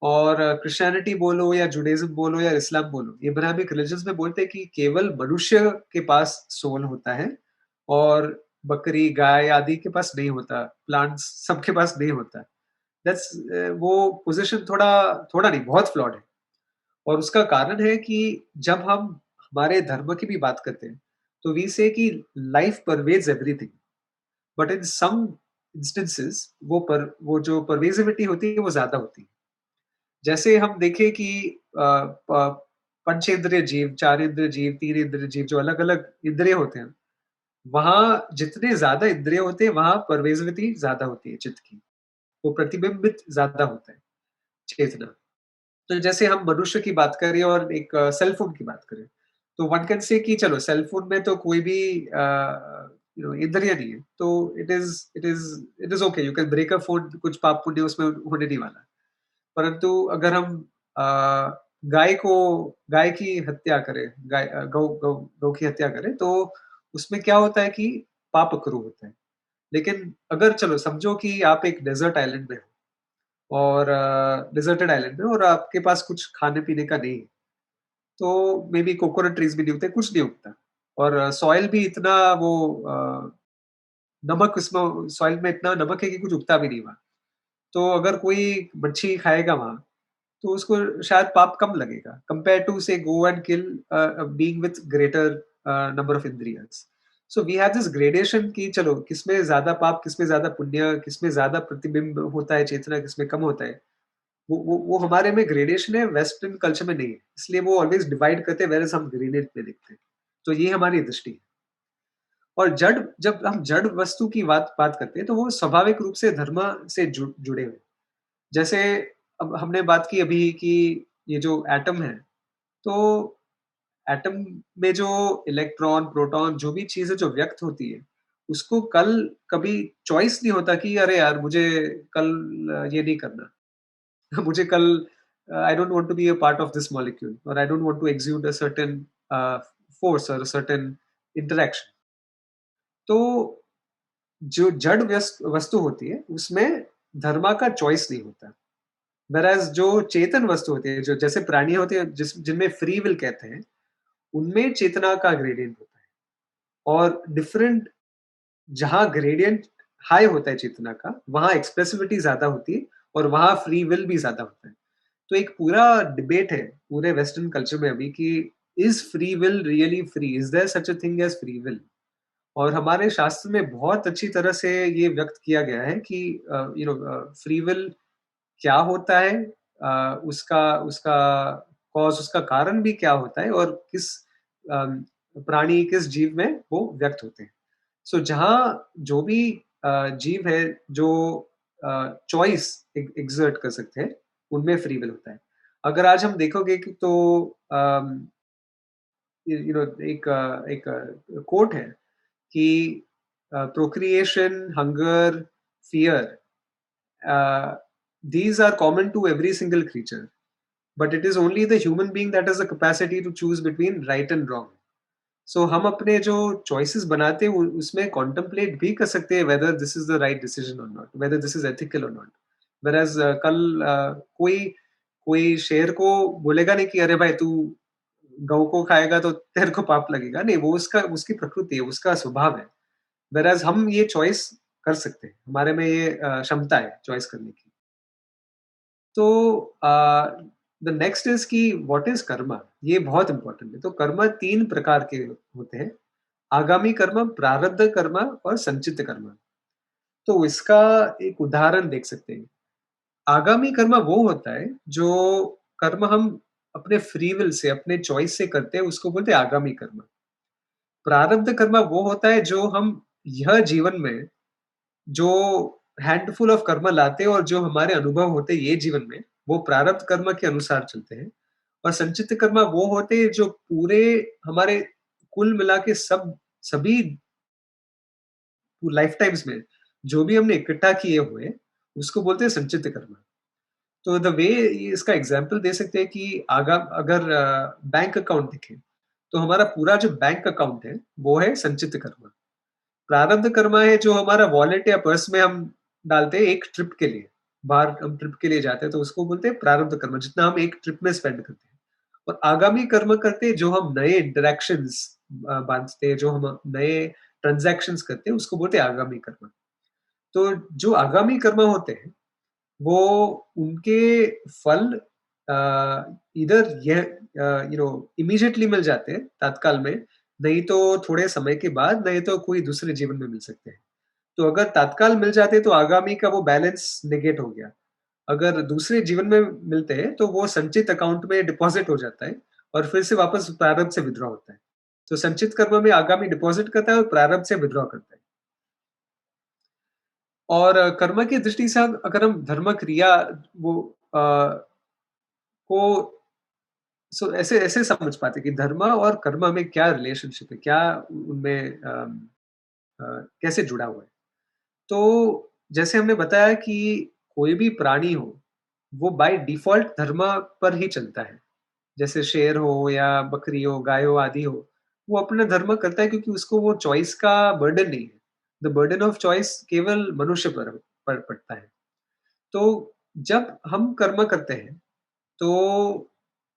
और क्रिश्चियनिटी बोलो या जुडाइज़्म बोलो या इस्लाम बोलो, इब्राहिमिक रिलिजन्स में बोलते हैं कि केवल मनुष्य के पास सोल होता है और बकरी, गाय आदि के पास नहीं होता, प्लांट्स सबके पास नहीं होता। दैट्स वो पोज़ीशन थोड़ा थोड़ा नहीं, बहुत फ्लॉड है। और उसका कारण है कि जब हम हमारे धर्म की भी बात करते हैं, तो वी से कि life pervades everything, but in some instances वो जो परवेज़िविटी होती है, वो ज़्यादा होती है। जैसे हम देखें कि अ, प पंचेंद्रिय जीव, 4 इंद्रिय जीव, 3 इंद्रिय जीव जो अलग-अलग इंद्रिय होते हैं, वहाँ जितने ज़्यादा इंद्रिय होते हैं, वहाँ परवेज़िविटी ज़्यादा होती है चित्त की। वो प्रतिबिंबित ज़्यादा होता है, चेतना। तो जैसे हम मनुष्य की बात करें और एक सेल फ़ोन की बात करें, तो वन कैन से कि चलो सेल फ़ोन में तो कोई भी इंद्रिय नहीं है, तो it is okay, you can break a phone, कुछ पाप पुण्य उसमें होने नहीं वाला। परंतु अगर हम अ, गाय की हत्या करें, गौ की हत्या करें, तो उसमें क्या होता है कि पाप अकरू होता है। लेकिन अगर चलो समझो कि आप एक डेज़र्ट आइलैंड में हो और डिज़र्टेड आइलैंड में और आपके पास कुछ खाने-पीने का नहीं है, तो मे बी कोकोनट ट्रीज़ भी नहीं उगते, कुछ नहीं उगता और सॉइल भी इतना वो नमक उसमें सॉइल में इतना नमक है कि कुछ उगता भी नहीं वहाँ। तो अगर कोई मच्छी खाएगा वहाँ, तो उसको शायद पाप कम लगेगा compare to say go and kill being with greater number of इंद्रियंस। So we have this gradation कि चलो किसमें ज्यादा पाप, किसमें ज्यादा पुण्य, किसमें ज्यादा प्रतिबिंब होता है चेतना, किसमें कम होता है। वो हमारे में ग्रेडेशन है, वेस्टर्न कल्चर में नहीं है, इसलिए वो ऑलवेज डिवाइड करते हैं, वेरएज़ हम ग्रेडेड में देखते हैं। तो ये हमारी दृष्टि है। और जब हम जड़ वस्तु की बात बात करते हैं, तो वो स्वाभाविक रूप से धर्म से जुड़े हुए हैं। जैसे अब हमने बात की अभी कि ये जो एटम है, तो एटम में जो इलेक्ट्रॉन, प्रोटॉन जो भी चीज़ें जो व्यक्त होती है, उसको कल कभी चॉइस नहीं होता कि अरे यार मुझे कल ये नहीं करना। मुझे कल I don't want to be a part of this molecule और I don't want to execute a certain force और अ सर्टेन इंटरैक्शन। तो जो जड़ वस्तु होती है, उसमें धर्मा का चॉइस नहीं होता। व्हेreas जो चेतन वस्तु होती है, जो जैसे प्राणी होते हैं जिनमें फ्री विल कहते हैं, उनमें चेतना का ग्रेडियंट होता है। और डिफरेंट जहाँ ग्रेडियंट हाई होता है चेतना का, वहाँ एक्सप्रेसिविटी ज़्यादा होती है और वहाँ फ्री विल भी ज़्यादा होता है। तो एक पूरा डिबेट है पूरे वेस्टर्न कल्चर में अभी कि is free will really free? Is there such a thing as free will? और हमारे शास्त्र में बहुत अच्छी तरह से ये व्यक्त किया गया है कि फ्री विल क्या होता है, उसका उसका उसका कारण भी क्या होता है और किस अम, प्राणी, किस जीव में वो व्यक्त होते हैं। सो जहाँ जो भी जीव है जो चॉइस एक्सर्ट कर सकते हैं, उनमें फ्री विल होता है। अगर आज हम देखोगे कि तो एक कोट है कि procreation, hunger, fear, these are common to every single creature, but it is only the human being that has the capacity to choose between right and wrong. So हम अपने जो choices बनाते हैं उसमें contemplate भी कर सकते हैं whether this is the right decision or not, whether this is ethical or not. Whereas कल कोई कोई शेर को बोलेगा नहीं कि अरे भाई तू गऊ को खाएगा तो तेरे को पाप लगेगा, नहीं, वो उसका उसकी प्रकृति है, उसका स्वभाव है। Whereas हम ये choice कर सकते हैं, हमारे में ये क्षमता है choice करने की। तो द नेक्स्ट इज कि व्हाट इज कर्मा, ये बहुत इंपॉर्टेंट है। तो कर्म 3 प्रकार के होते हैं, आगामी कर्म, प्रारब्ध कर्म और संचित कर्म। तो इसका एक उदाहरण देख सकते हैं। आगामी कर्म वो होता है जो कर्म हम अपने फ्री विल से, अपने चॉइस से करते हैं, उसको बोलते हैं आगामी कर्म। प्रारब्ध कर्म वो होता है जो हम यह जीवन में जो हैंडफुल ऑफ कर्म लाते हैं और जो हमारे अनुभव होते हैं ये जीवन में, वो प्रारब्ध कर्म के अनुसार चलते हैं। और संचित कर्म वो होते हैं जो पूरे हमारे कुल मिला के सभी लाइफ टाइम्स में जो भी हमने इकट्ठा किए हुए, उसको बोलते हैं संचित कर्म। तो द वे इसका एग्जाम्पल दे सकते हैं कि अगर बैंक अकाउंट देखें, तो हमारा पूरा जो बैंक अकाउंट है, वो है संचित कर्म। प्रारब्ध कर्म है जो हमारा वॉलेट या पर्स में हम डालते हैं एक ट्रिप के लिए। बाहर हम ट्रिप के लिए जाते हैं तो उसको बोलते हैं प्रारब्ध कर्म, जितना हम एक ट्रिप में स्पेंड करते हैं। और आगामी कर्म करते हैं जो हम नए इंटरैक्शंस बाँधते हैं, जो हम नए ट्रांज़ैक्शंस करते हैं, उसको बोलते हैं आगामी कर्म। तो जो आगामी कर्म होते हैं, वो उनके फल इधर इमीडिएटली मिल जाते हैं तत्काल में, नहीं तो थोड़े समय के बाद, नहीं तो कोई दूसरे जीवन में मिल सकते हैं। तो अगर तत्काल मिल जाते तो आगामी का वो बैलेंस नेगेट हो गया। अगर दूसरे जीवन में मिलते हैं तो वो संचित अकाउंट में डिपॉज़िट हो जाता है और फिर से वापस प्रारब्ध से विथड्रॉ होता है। तो संचित कर्म में आगामी डिपॉज़िट करता है और प्रारब्ध से विथड्रॉ करता है। और कर्म की दृष्टि से अगर हम धर्म क्रिया वो अ, को ऐसे ऐसे समझ पाते हैं कि धर्म और कर्म में क्या रिलेशनशिप है, क्या उनमें कैसे जुड़ा हुआ है। तो जैसे हमने बताया कि कोई भी प्राणी हो, वो बाय डिफ़ॉल्ट धर्म पर ही चलता है। जैसे शेर हो या बकरी हो, गाय हो, आदि हो, वो अपना धर्म करता है क्योंकि उसको वो चॉइस का बर्डन नहीं है। द बर्डन ऑफ चॉइस केवल मनुष्य पर पड़ता है। तो जब हम कर्म करते हैं, तो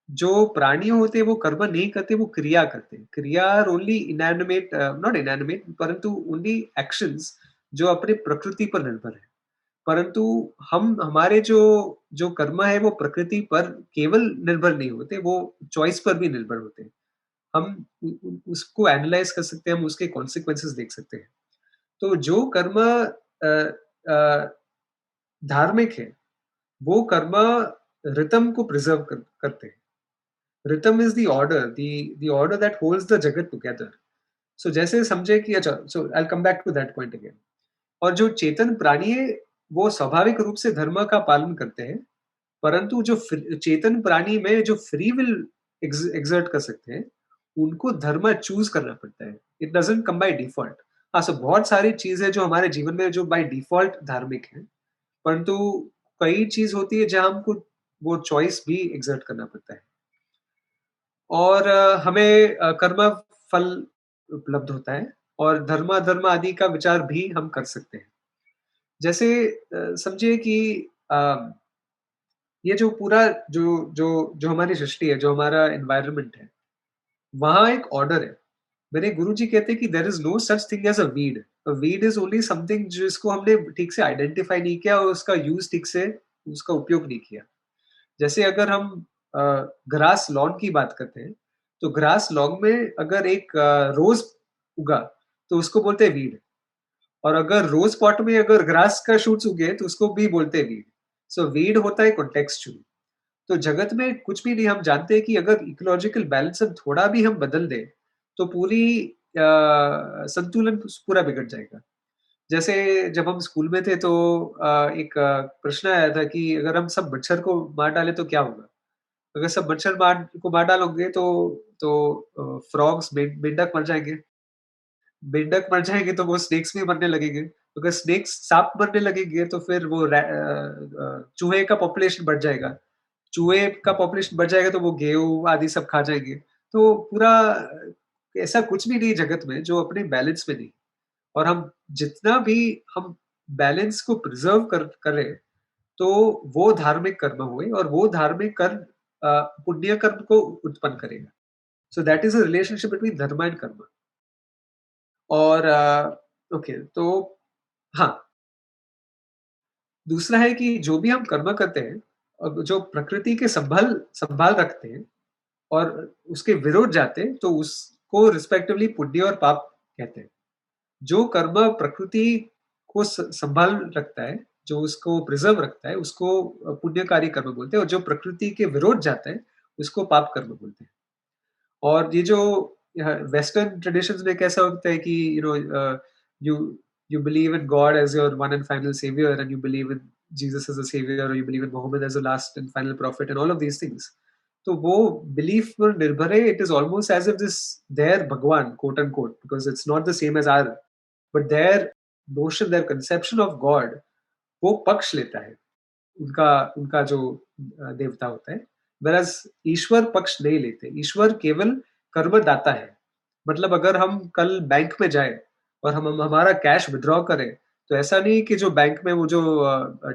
जो प्राणी होते हैं वो कर्म नहीं करते, वो क्रिया करते हैं। क्रिया आर ओनली इनैनिमेट, नॉट इनैनिमेट, परंतु ओनली एक्शंस जो अपनी प्रकृति पर निर्भर है। परंतु हम हमारे जो जो कर्म है वो प्रकृति पर केवल निर्भर नहीं होते, वो चॉइस पर भी निर्भर होते हैं। हम उसको एनालाइज कर सकते हैं, हम उसके कॉन्सिक्वेंसेस देख सकते हैं। तो जो कर्म धार्मिक है, वो कर्म ऋतम को प्रिजर्व करते हैं। ऋतम is the order that holds the जगत टुगेदर। सो जैसे समझे कि अच्छा, so I come back to that point again. और जो चेतन प्राणी है, वो स्वाभाविक रूप से धर्म का पालन करते हैं, परंतु जो चेतन प्राणी में जो फ्री विल एक्सर्ट कर सकते हैं, उनको धर्म चूज करना पड़ता है। It doesn't come by default. हाँ, सो बहुत सारी चीजें जो हमारे जीवन में जो बाय डिफॉल्ट धार्मिक है, परंतु कई चीज होती है जहां हमको वो चॉइस भी एक्सर्ट करना पड़ता है। और हमें कर्म फल उपलब्ध होता है और धर्म-अधर्म आदि का विचार भी हम कर सकते हैं। जैसे समझिए कि अ, ये जो पूरा जो जो जो हमारी सृष्टि है, जो हमारा एनवायरनमेंट है, वहाँ एक ऑर्डर है। मेरे गुरुजी कहते हैं कि there is no such thing as a weed. A weed is only something जिसको हमने ठीक से आइडेंटिफ़ाई नहीं किया और उसका यूज़ ठीक से उसका उपयोग नहीं किया। जैसे अगर हम अ, ग्रास लॉन की बात करते हैं, तो ग्रास लॉन में अगर एक रोज़ उगा, तो उसको बोलते हैं वीड। और अगर रोज़ पॉट में अगर ग्रास का शूट्स उगे, तो उसको भी बोलते हैं वीड। सो वीड होता है कॉन्टेक्स्चुअल। तो जगत में कुछ भी नहीं, हम जानते हैं कि अगर इकोलॉजिकल बैलेंस हम थोड़ा भी हम बदल दें, तो पूरी संतुलन पूरा बिगड़ जाएगा। जैसे जब हम स्कूल में थे तो एक प्रश्न आया था कि अगर हम सब मच्छर को मार डालें तो क्या होगा? अगर सब मच्छर मार डालोगे तो फ्रॉग्स मेंढक मर जाएँगे। मेंढक मर जाएँगे तो वो स्नेक्स भी मरने लगेंगे। अगर स्नेक्स साँप मरने लगेंगे तो फिर वो चूहे का पॉपुलेशन बढ़ जाएगा। चूहे का पॉपुलेशन बढ़ जाएगा तो वो गेहूँ आदि सब खा जाएँगे। तो पूरा ऐसा कुछ भी नहीं है जगत में जो अपने बैलेंस में नहीं। और हम जितना भी हम बैलेंस को प्रिज़र्व करें, तो वो धार्मिक कर्म हुए और वो धार्मिक कर्म पुण्य कर्म को उत्पन्न करेगा। सो that is a relationship between धर्म एंड कर्म। और ओके तो हाँ, दूसरा है कि जो भी हम कर्म करते हैं, जो प्रकृति के संभाल संभाल रखते हैं और उसके विरोध जाते हैं, तो उसको रिस्पेक्टिवली पुण्य और पाप कहते हैं। जो कर्म प्रकृति को संभाल रखता है, जो उसको प्रिज़र्व रखता है, उसको पुण्यकारी कर्म बोलते हैं और जो प्रकृति के विरोध जाता है, उसको पाप कर्म बोलते हैं। और ये जो वेस्टर्न ट्रेडिशंस में कैसा होता है कि you you believe in God as your one and final saviour and you believe in Jesus as a saviour और you believe in Muhammad as a last and final prophet and all of these things. तो वो बिलीफ पर निर्भर है, it is almost as if this there भगवान quote unquote because it's not the same as our but their notion their conception of God वो पक्ष लेता है। उनका उनका जो देवता होता है। व्हेreas ईश्वर पक्ष नहीं लेते। ईश्वर केवल कर्मदाता है। मतलब अगर हम कल बैंक में जाएँ और हम हमारा कैश विथड्रॉ करें, तो ऐसा नहीं कि जो बैंक में वो जो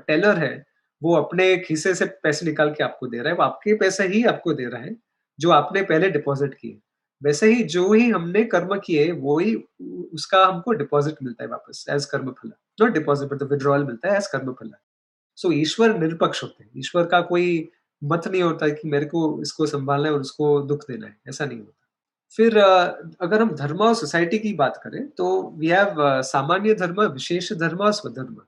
टेलर है, वो अपने खीसे से पैसे निकाल के आपको दे रहा है, वो आपके पैसे ही आपको दे रहा है, जो आपने पहले डिपॉज़िट किए। वैसे ही जो ही हमने कर्म किए, वो ही उसका हमको डिपॉज़िट मिलता है वापस एज़ कर्मफल। Not deposit but the withdrawal मिलता है एज़ कर्मफल। सो ईश्वर निरपक्ष होते हैं। ईश्वर का कोई मत नहीं होता कि मेरे को इसको सँभालना है और उसको दुःख देना है, ऐसा नहीं होता। फिर अगर हम धर्म और सोसाइटी की बात करें तो वी हैव सामान्य धर्म, विशेष धर्म और स्वधर्म।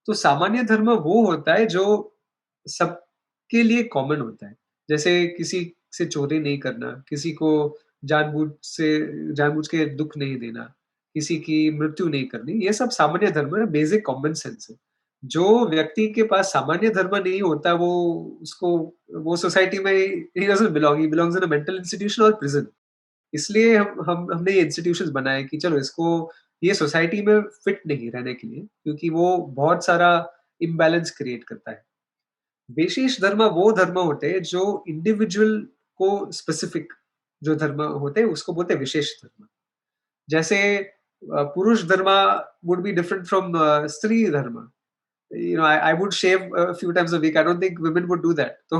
तो सामान्य धर्म वो होता है जो सबके लिए कॉमन होता है। जैसे किसी से चोरी नहीं करना, किसी को जानबूझ के दुःख नहीं देना, किसी की मृत्यु नहीं करनी, ये सब सामान्य धर्म है, बेसिक कॉमन सेंस है। जो व्यक्ति के पास सामान्य धर्म नहीं होता वो उसको वो सोसाइटी में he doesn't belong, he belongs in a mental institution और प्रिज़न। इसलिए हम हमने ये इंस्टीट्यूशंस बनाए कि चलो इसको ये सोसाइटी में फिट नहीं रहने के लिए क्योंकि वो बहुत सारा इम्बैलेंस क्रिएट करता है। विशेष धर्म वो धर्म होते हैं जो इंडिविजुअल को स्पेसिफिक जो धर्म होते हैं उसको बोलते हैं विशेष धर्म। जैसे पुरुष धर्म वुड बी डिफरेंट फ्रॉम स्त्री धर्म। I would shave a few times a week. I don't think women would do that. तो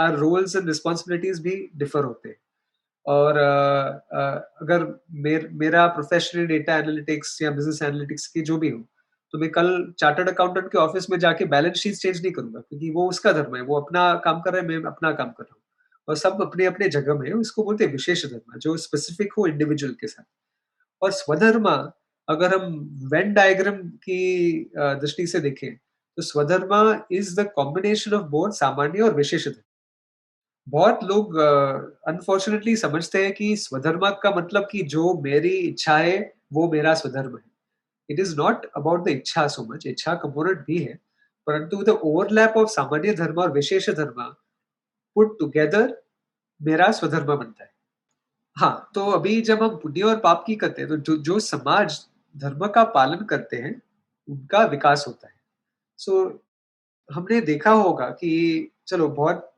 our roles and responsibilities भी differ होते हैं। और अगर मेरा प्रोफेशन डेटा एनालिटिक्स या बिजनेस एनालिटिक्स की जो भी हो, तो मैं कल चार्टर्ड अकाउंटेंट के ऑफिस में जाके बैलेंस शीट चेंज नहीं करूँगा क्योंकि वो उसका धर्म है, वो अपना काम कर रहा है, मैं अपना काम कर रहा हूँ। और सब अपने-अपने जगह में है, इसको बोलते हैं विशेष धर्म, जो स्पेसिफिक हो इंडिविजुअल के साथ। और स्वधर्म अगर हम वेन डायग्राम की दृष्टि से देखें, तो स्वधर्म is the combination of both सामान्य और विशेष धर्म। बहुत लोग अनफॉर्चुनेटली समझते हैं कि स्वधर्म का मतलब कि जो मेरी इच्छा है, वो मेरा स्वधर्म है। It is not about the इच्छा सो मच, इच्छा कंपोनेंट भी है, परंतु द ओवरलैप ऑफ सामान्य धर्म और विशेष धर्म पुट टुगेदर मेरा स्वधर्म बनता है। हाँ, तो अभी जब हम पुण्य और पाप की करते हैं, तो जो जो समाज धर्म का पालन करते हैं, उनका विकास होता है। सो हमने देखा होगा कि चलो बहुत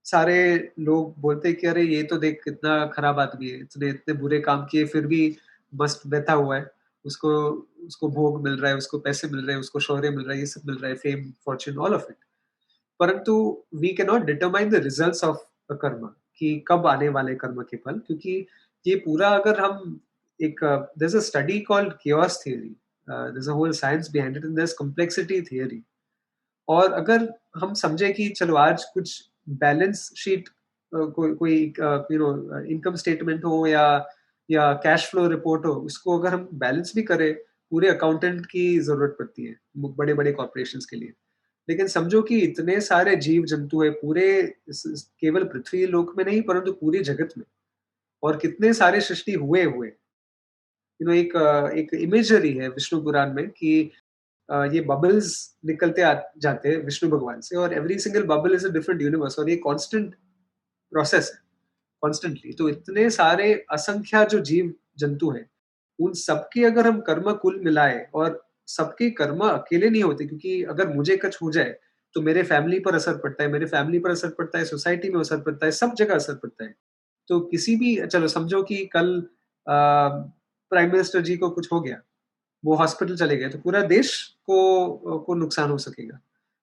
सारे लोग बोलते हैं कि अरे ये तो देख कितना खराब आदमी है, इसने इतने बुरे काम किए फिर भी मस्त बैठा हुआ है, उसको उसको भोग मिल रहा है, उसको पैसे मिल रहे हैं, उसको शौर्य मिल रहा है, ये सब मिल रहा है, fame, fortune, all of it. परंतु we can not determine the results of a karma कि कब आने वाले कर्म के फल, क्योंकि ये पूरा अगर हम एक there is a study called chaos theory, there is a whole science behind it and there is complexity theory। और अगर हम समझे कि चलो आज कुछ बैलेंस शीट कोई कोई इनकम स्टेटमेंट हो या कैश फ्लो रिपोर्ट हो, उसको अगर हम बैलेंस भी करें, पूरे अकाउंटेंट की ज़रूरत पड़ती है, बड़े-बड़े कॉर्पोरेशंस के लिए। लेकिन समझो कि इतने सारे जीव-जंतु हैं पूरे इस केवल पृथ्वी लोक में नहीं परंतु पूरे जगत में, और कितने सारे सृष्टि हुए हुए। एक इमेजरी है विष्णु पुराण में कि ये बबल्स निकलते जाते हैं विष्णु भगवान से, और every single bubble is a different universe, और ये कांस्टेंट प्रोसेस है, कॉन्स्टेंटली। तो इतने सारे असंख्या जो जीव जंतु हैं, उन सबके अगर हम कर्म कुल मिलाए, और सबके कर्म अकेले नहीं होते, क्योंकि अगर मुझे कुछ हो जाए तो मेरे फैमिली पर असर पड़ता है, मेरे फैमिली पर असर पड़ता है, सोसाइटी में असर पड़ता है, सब जगह असर पड़ता है। तो किसी भी, चलो समझो कि कल प्राइम मिनिस्टर जी को कुछ हो गया, वो हॉस्पिटल चले गए, तो पूरा देश को नुकसान हो सकेगा।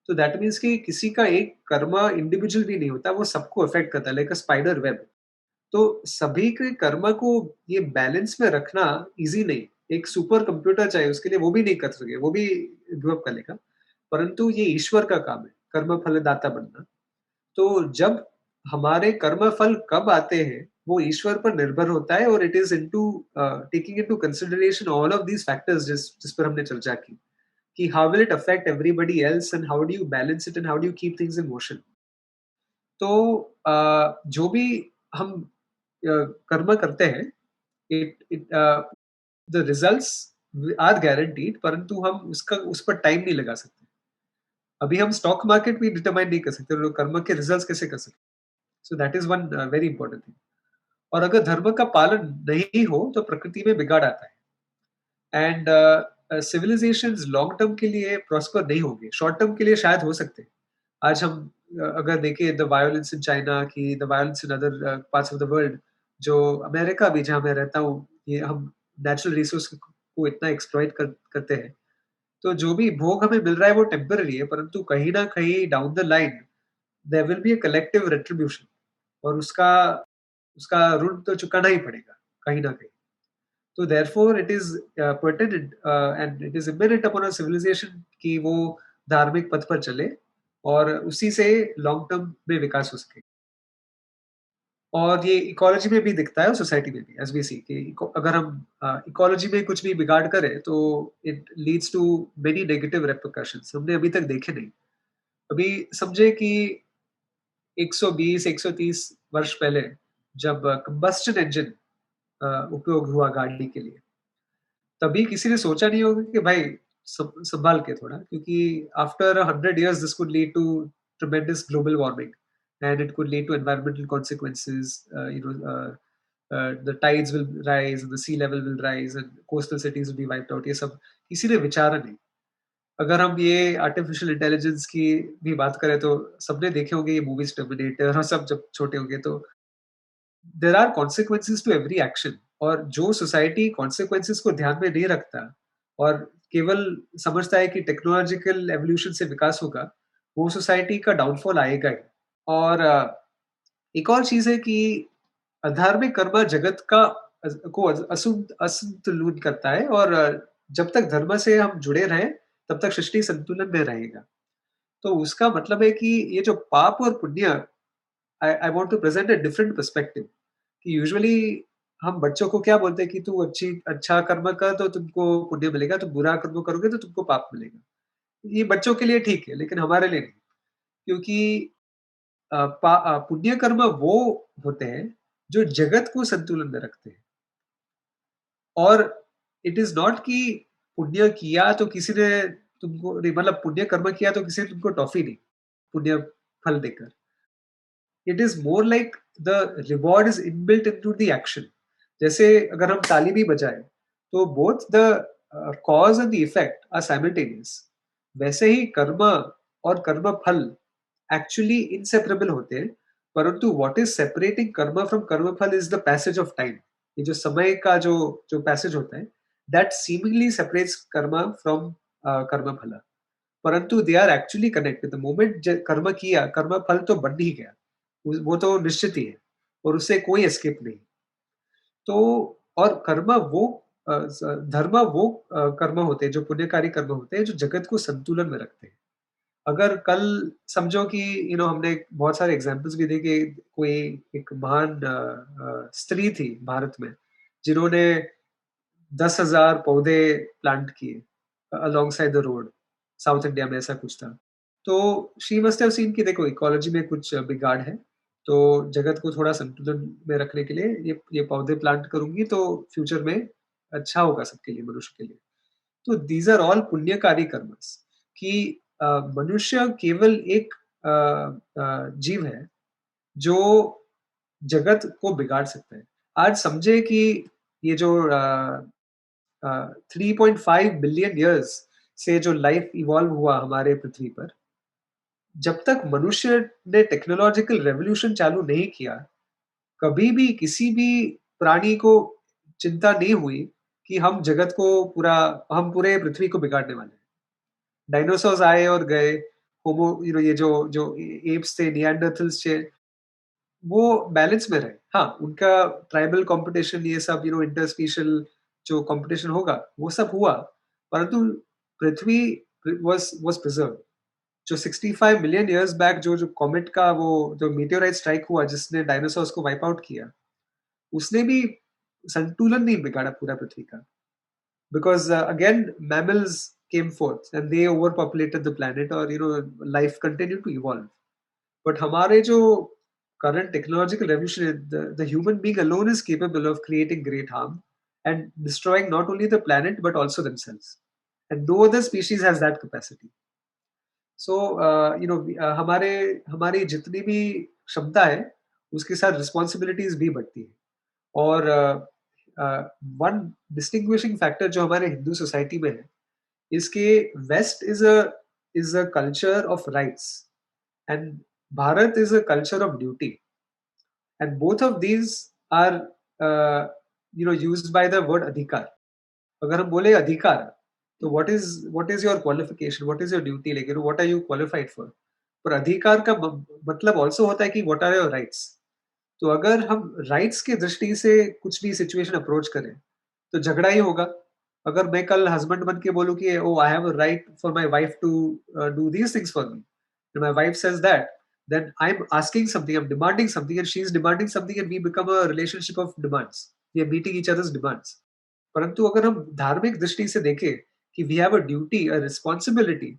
तो दैट मीन्स कि किसी का एक कर्म इंडिविजुअल भी नहीं होता, वो सबको अफेक्ट करता है, लाइक अ स्पाइडर वेब। तो सभी के कर्म को ये बैलेंस में रखना ईज़ी नहीं। एक सुपर कंप्यूटर चाहिए उसके लिए, वो भी नहीं कर सके, वो भी गिव अप कर लेगा। परंतु ये ईश्वर का काम है, कर्म फलदाता बनना। तो जब हमारे कर्म फल कब आते हैं, वो ईश्वर पर निर्भर होता है, और it is taking into consideration all of these factors जिस पर हमने चर्चा की, कि how will it affect everybody else and how do you balance it and how do you keep things in motion. तो जो भी हम कर्म करते हैं, it it the results are guaranteed, परंतु हम उसका उस पर टाइम नहीं लगा सकते। अभी हम स्टॉक मार्केट भी डिटरमाइन नहीं कर सकते, और कर्म के रिजल्ट्स कैसे कर सकते? So that is one very important thing. और अगर धर्म का पालन नहीं हो तो प्रकृति में बिगाड़ आता है, एंड सिविलाइजेशंस लॉन्ग टर्म के लिए प्रॉस्पर नहीं होंगे, शॉर्ट टर्म के लिए शायद हो सकते हैं। आज हम अगर देखें द वायलेंस इन चाइना की, the violence in other parts of the world, जो अमेरिका भी जहाँ मैं रहता हूँ, ये हम नेचुरल रिसोर्स को इतना एक्सप्लॉइट करते हैं। तो जो भी भोग हमें मिल रहा है वो टेम्पररी है, परंतु कहीं न कहीं down the line there will be a collective retribution, और उसका उसका ऋण तो चुकाना ही पड़ेगा कहीं न कहीं। तो therefore it is pertinent and it is imperative upon a civilisation कि वो धार्मिक पथ पर चले, और उसी से लॉन्ग टर्म में विकास हो सके। और ये इकोलॉजी में भी दिखता है और सोसाइटी में भी, एज़ वी सी कि अगर हम इकोलॉजी में कुछ भी बिगाड़ करें तो it leads to many negative repercussions, हमने अभी तक देखे नहीं। अभी समझे कि 120-130 वर्ष पहले जब कंबस्शन इंजन उपयोग हुआ गाड़ी के लिए, तभी किसी ने सोचा नहीं होगा कि भाई संभाल के थोड़ा, क्योंकि after 100 years this could lead to tremendous global warming, and it could lead to environmental consequences. The tides will rise and the sea level will rise and coastal cities will be wiped out. ये सब किसी ने विचारा नहीं। अगर हम ये artificial intelligence की भी बात करें तो सबने देखे होंगे ये मूवीज टर्मिनेटर और सब, जब छोटे होंगे तो there are consequences to every action. और जो सोसाइटी कॉन्सिक्वेंसेस को ध्यान में नहीं रखता और केवल समझता है कि टेक्नोलॉजिकल एवोल्यूशन से विकास होगा, वो सोसाइटी का डाउनफॉल आएगा ही। और एक और चीज है कि अधार्मिक कर्म जगत का असंतुलन करता है, और जब तक धर्म से हम जुड़े रहें तब तक सृष्टि संतुलन में रहेगा। तो उसका मतलब है कि ये जो पाप और पुण्य, I want to present a different perspective, कि यूजुअली हम बच्चों को क्या बोलते हैं कि तू अच्छा कर्म कर तो तुमको पुण्य मिलेगा, तुम बुरा कर्म करोगे तो तुमको पाप मिलेगा। ये बच्चों के लिए ठीक है, लेकिन हमारे लिए नहीं। क्योंकि पुण्य कर्म वो होते हैं जो जगत को संतुलन में रखते हैं। और इट इज़ नॉट कि पुण्य किया तो किसी ने तुमको नहीं, मतलब पुण्य कर्म किया तो किसी ने तुमको टॉफ़ी दी, पुण्य फल देकर। It is more like the reward is inbuilt into the action. जैसे अगर हम ताली भी बजाएँ, तो both the cause and the effect are simultaneous. वैसे ही कर्म और कर्म फल एक्चुअली इंसेपरेबल होते हैं, परंतु what is separating karma from karma phal is the passage of time. ये जो समय का जो पैसेज होता है, that seemingly separates karma from karma phala. परंतु they are actually connected. The moment कर्म किया, कर्म फल तो बन ही गया। वो तो निश्चित ही है और उससे कोई एस्केप नहीं। तो और धर्म वो कर्म होते हैं, जो पुण्यकारी कर्म होते हैं, जो जगत को संतुलन में रखते हैं। अगर कल समझो कि हमने बहुत सारे एग्जांपल्स भी देखे, कोई एक महान स्त्री थी भारत में, जिन्होंने 10,000 पौधे प्लांट किए along side the road. South India में ऐसा कुछ था। तो शी मस्ट हैव सीन कि देखो इकोलॉजी में कुछ बिगाड़ है, तो जगत को थोड़ा संतुलन में रखने के लिए ये पौधे प्लांट करूँगी, तो फ्यूचर में अच्छा होगा सबके लिए, मनुष्य के लिए। तो दीज़ आर ऑल पुण्यकारी कर्मस कि मनुष्य केवल एक जीव है जो जगत को बिगाड़ सकता है। आज समझे कि ये जो 3.5 बिलियन इयर्स से जो लाइफ इवॉल्व हुआ हमारे पृथ्वी पर, जब तक मनुष्य ने टेक्नोलॉजिकल रेवोल्यूशन चालू नहीं किया, कभी भी किसी भी प्राणी को चिंता नहीं हुई कि हम पूरे पृथ्वी को बिगाड़ने वाले हैं। डायनासोर्स आए और गए, होमो ये जो जो एप्स थे, निएंडरथल्स थे, वो बैलेंस में रहे। हाँ, उनका ट्राइबल कॉम्पिटिशन ये सब इंटरस्पेशियल जो कॉम्पिटिशन होगा, वो सब हुआ, परंतु पृथ्वी वाज़ प्रिजर्व्ड। जो 65 मिलियन इयर्स बैक जो कॉमेट का वो जो मीटेओराइट स्ट्राइक हुआ जिसने डायनासोर्स को वाइप आउट किया, उसने भी संतुलन नहीं बिगाड़ा पूरा पृथ्वी का। Because again mammals came forth and they overpopulated the planet, और life continued to evolve. But हमारे जो current technological revolution है, the human being alone is capable of creating great harm and destroying not only the planet but also themselves. And no other species has that capacity. सो हमारे हमारी जितनी भी क्षमता है, उसके साथ रिस्पॉन्सिबिलिटीज भी बढ़ती है। और वन डिस्टिंग्विशिंग फैक्टर जो हमारे हिंदू सोसाइटी में है, इसके west is a culture of rights and Bharat is a culture of duty, and both of these are used by the word adhikar. अगर हम बोले अधिकार, तो what is your qualification, what is your duty, like what are you qualified for. पर अधिकार का मतलब also होता है कि व्हाट आर योर राइट्स। तो अगर हम राइट्स की दृष्टि से कुछ भी सिचुएशन अप्रोच करें, तो झगड़ा ही होगा। अगर मैं कल हस्बैंड बन के बोलूँ कि oh I have a right for my wife to do these things for me, and my wife says that, then I'm asking something, I'm demanding something, and she's demanding something, and we become a relationship of demands. We are meeting each other's demands. परंतु अगर हम धार्मिक दृष्टि से देखें कि we have a duty, a responsibility,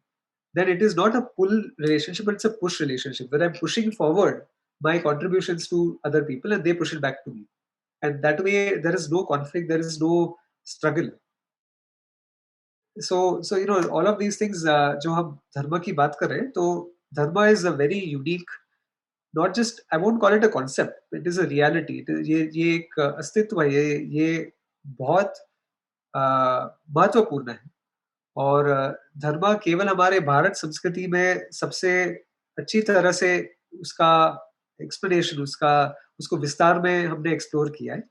then it is not a pull relationship, it's a push relationship where I'm pushing forward my contributions to other people and they push it back to me. And that way there is no conflict, there is no struggle. So all of these things, जो हम धर्म की बात कर रहे हैं, तो धर्म is a very unique, not just, I won't call it a concept, it is a reality. ये एक अस्तित्व है, ये बहुत अ, महत्वपूर्ण है। और धर्म केवल हमारे भारत संस्कृति में सबसे अच्छी तरह से उसका एक्सप्लेनेशन, उसका उसको विस्तार में हमने एक्सप्लोर किया है।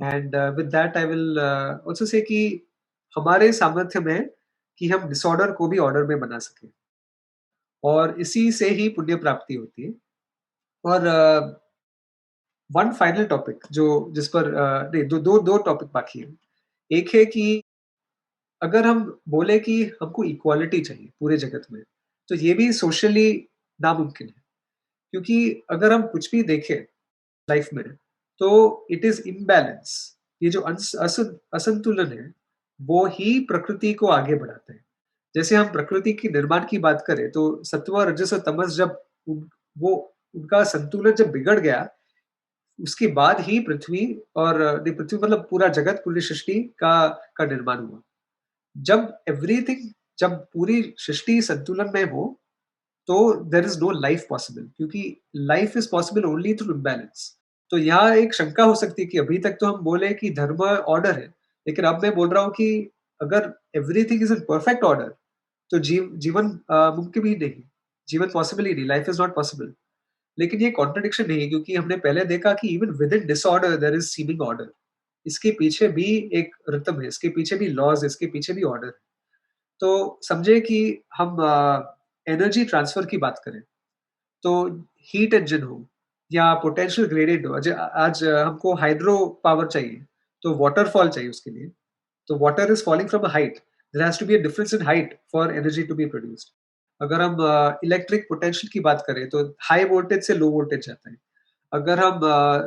And with that I will also say कि हमारे सामर्थ्य में है कि हम डिसऑर्डर को भी ऑर्डर में बना सकें, और इसी से ही पुण्य प्राप्ति होती है। और वन फाइनल टॉपिक जो जिस पर नहीं, दो टॉपिक बाकी हैं। एक है कि अगर हम बोले कि हमको इक्वालिटी चाहिए पूरे जगत में, तो ये भी सोशली नामुमकिन है। क्योंकि अगर हम कुछ भी देखें लाइफ में, तो इट इज़ इम्बैलेंस। ये जो असंतुलन है, वो ही प्रकृति को आगे बढ़ाता है। जैसे हम प्रकृति की निर्माण की बात करें, तो सत्व, रजस और तमस जब वो उनका संतुलन जब बिगड़ गया, उसके बाद ही पृथ्वी और नहीं, पृथ्वी मतलब पूरा जगत, पूरी सृष्टि का निर्माण हुआ। जब पूरी सृष्टि संतुलन में हो, तो there is no life possible, क्योंकि life is possible only through imbalance. तो यहाँ एक शंका हो सकती है कि अभी तक तो हम बोले कि धर्म ऑर्डर है, लेकिन अब मैं बोल रहा हूँ कि अगर everything is in perfect order, तो जीवन मुमकिन ही नहीं, जीवन पॉसिबल ही नहीं, लाइफ इज नॉट पॉसिबल। लेकिन ये कॉन्ट्रडिक्शन नहीं है, क्योंकि हमने पहले देखा कि even within disorder there is seeming order. इसके पीछे भी एक रिदम है, इसके पीछे भी लॉज़, इसके पीछे भी ऑर्डर है। तो समझिए कि हम एनर्जी ट्रांसफर की बात करें, तो हीट इंजन हो या पोटेंशियल ग्रेडिएंट हो, आज हमको हाइड्रो पावर चाहिए, तो वाटरफॉल चाहिए उसके लिए। तो water is falling from a height, there has to be a difference in height for energy to be produced. अगर हम इलेक्ट्रिक पोटेंशियल की बात करें, तो हाई वोल्टेज से लो वोल्टेज जाता है। अगर हम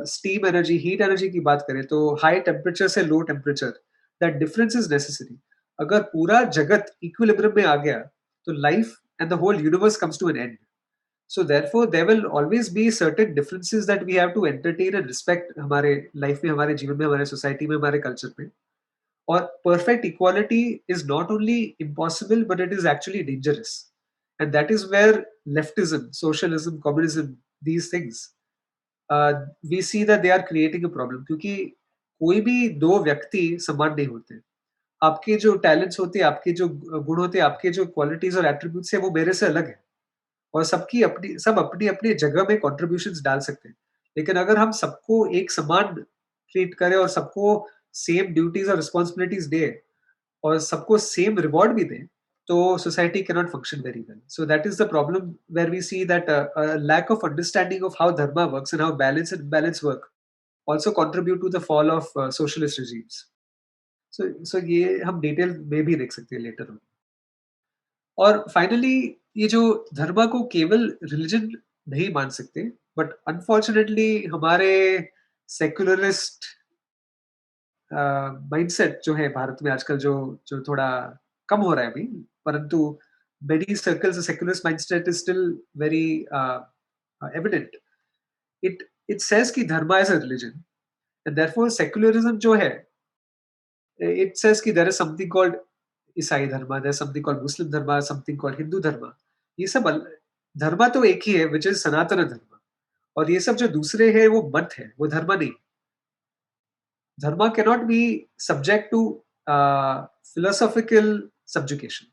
स्टीम एनर्जी, हीट एनर्जी की बात करें, तो हाई टेम्परेचर से low temperature, that difference is necessary. अगर पूरा जगत इक्विलिब्रियम में आ गया, तो life and the whole universe comes to an end. So therefore, there will always be certain differences that we have to entertain and respect हमारे life में, हमारे जीवन में, हमारे सोसाइटी में, हमारे कल्चर में। और perfect equality is not only impossible, but it is actually dangerous. And that is where leftism, socialism, communism, these things, we see that they are creating a problem. क्योंकि कोई भी दो व्यक्ति समान नहीं होते। आपके जो टैलेंट्स होते हैं, आपके जो गुण होते हैं, आपके जो क्वालिटीज और एट्रीब्यूट्स है, वो मेरे से अलग है। और सब अपनी-अपनी जगह में कंट्रीब्यूशंस डाल सकते हैं। लेकिन अगर हम सबको एक समान ट्रीट करें और सबको सेम ड्यूटीज़ और रिस्पांसिबिलिटीज़ दें और सबको सेम रिवॉर्ड भी दें, तो society can not function very well. So that is the problem where we see that lack of understanding of how dharma works and how balance and imbalance work also contribute to the fall of socialist regimes. So ये हम detail में भी देख सकते हैं later on. और finally ये जो धर्म को केवल रिलीजन नहीं मान सकते, बट अनफॉर्चुनेटली हमारे सेक्युलरिस्ट माइंडसेट जो है भारत में आजकल, जो जो थोड़ा कम हो रहा है अभी, परंतु many circles secularist mindset is still very evident. It says कि धर्म is a religion, and therefore secularism जो है, इट सेज कि देयर इज समथिंग कॉल्ड ईसाई धर्म, देयर इज समथिंग कॉल्ड मुस्लिम धर्म, समथिंग कॉल्ड हिंदू धर्म। ये सब धर्म तो एक ही है, विच इज सनातन धर्म। और ये सब जो दूसरे हैं वो मत है, वो धर्म नहीं। धर्म can not be subject to philosophical subjugation,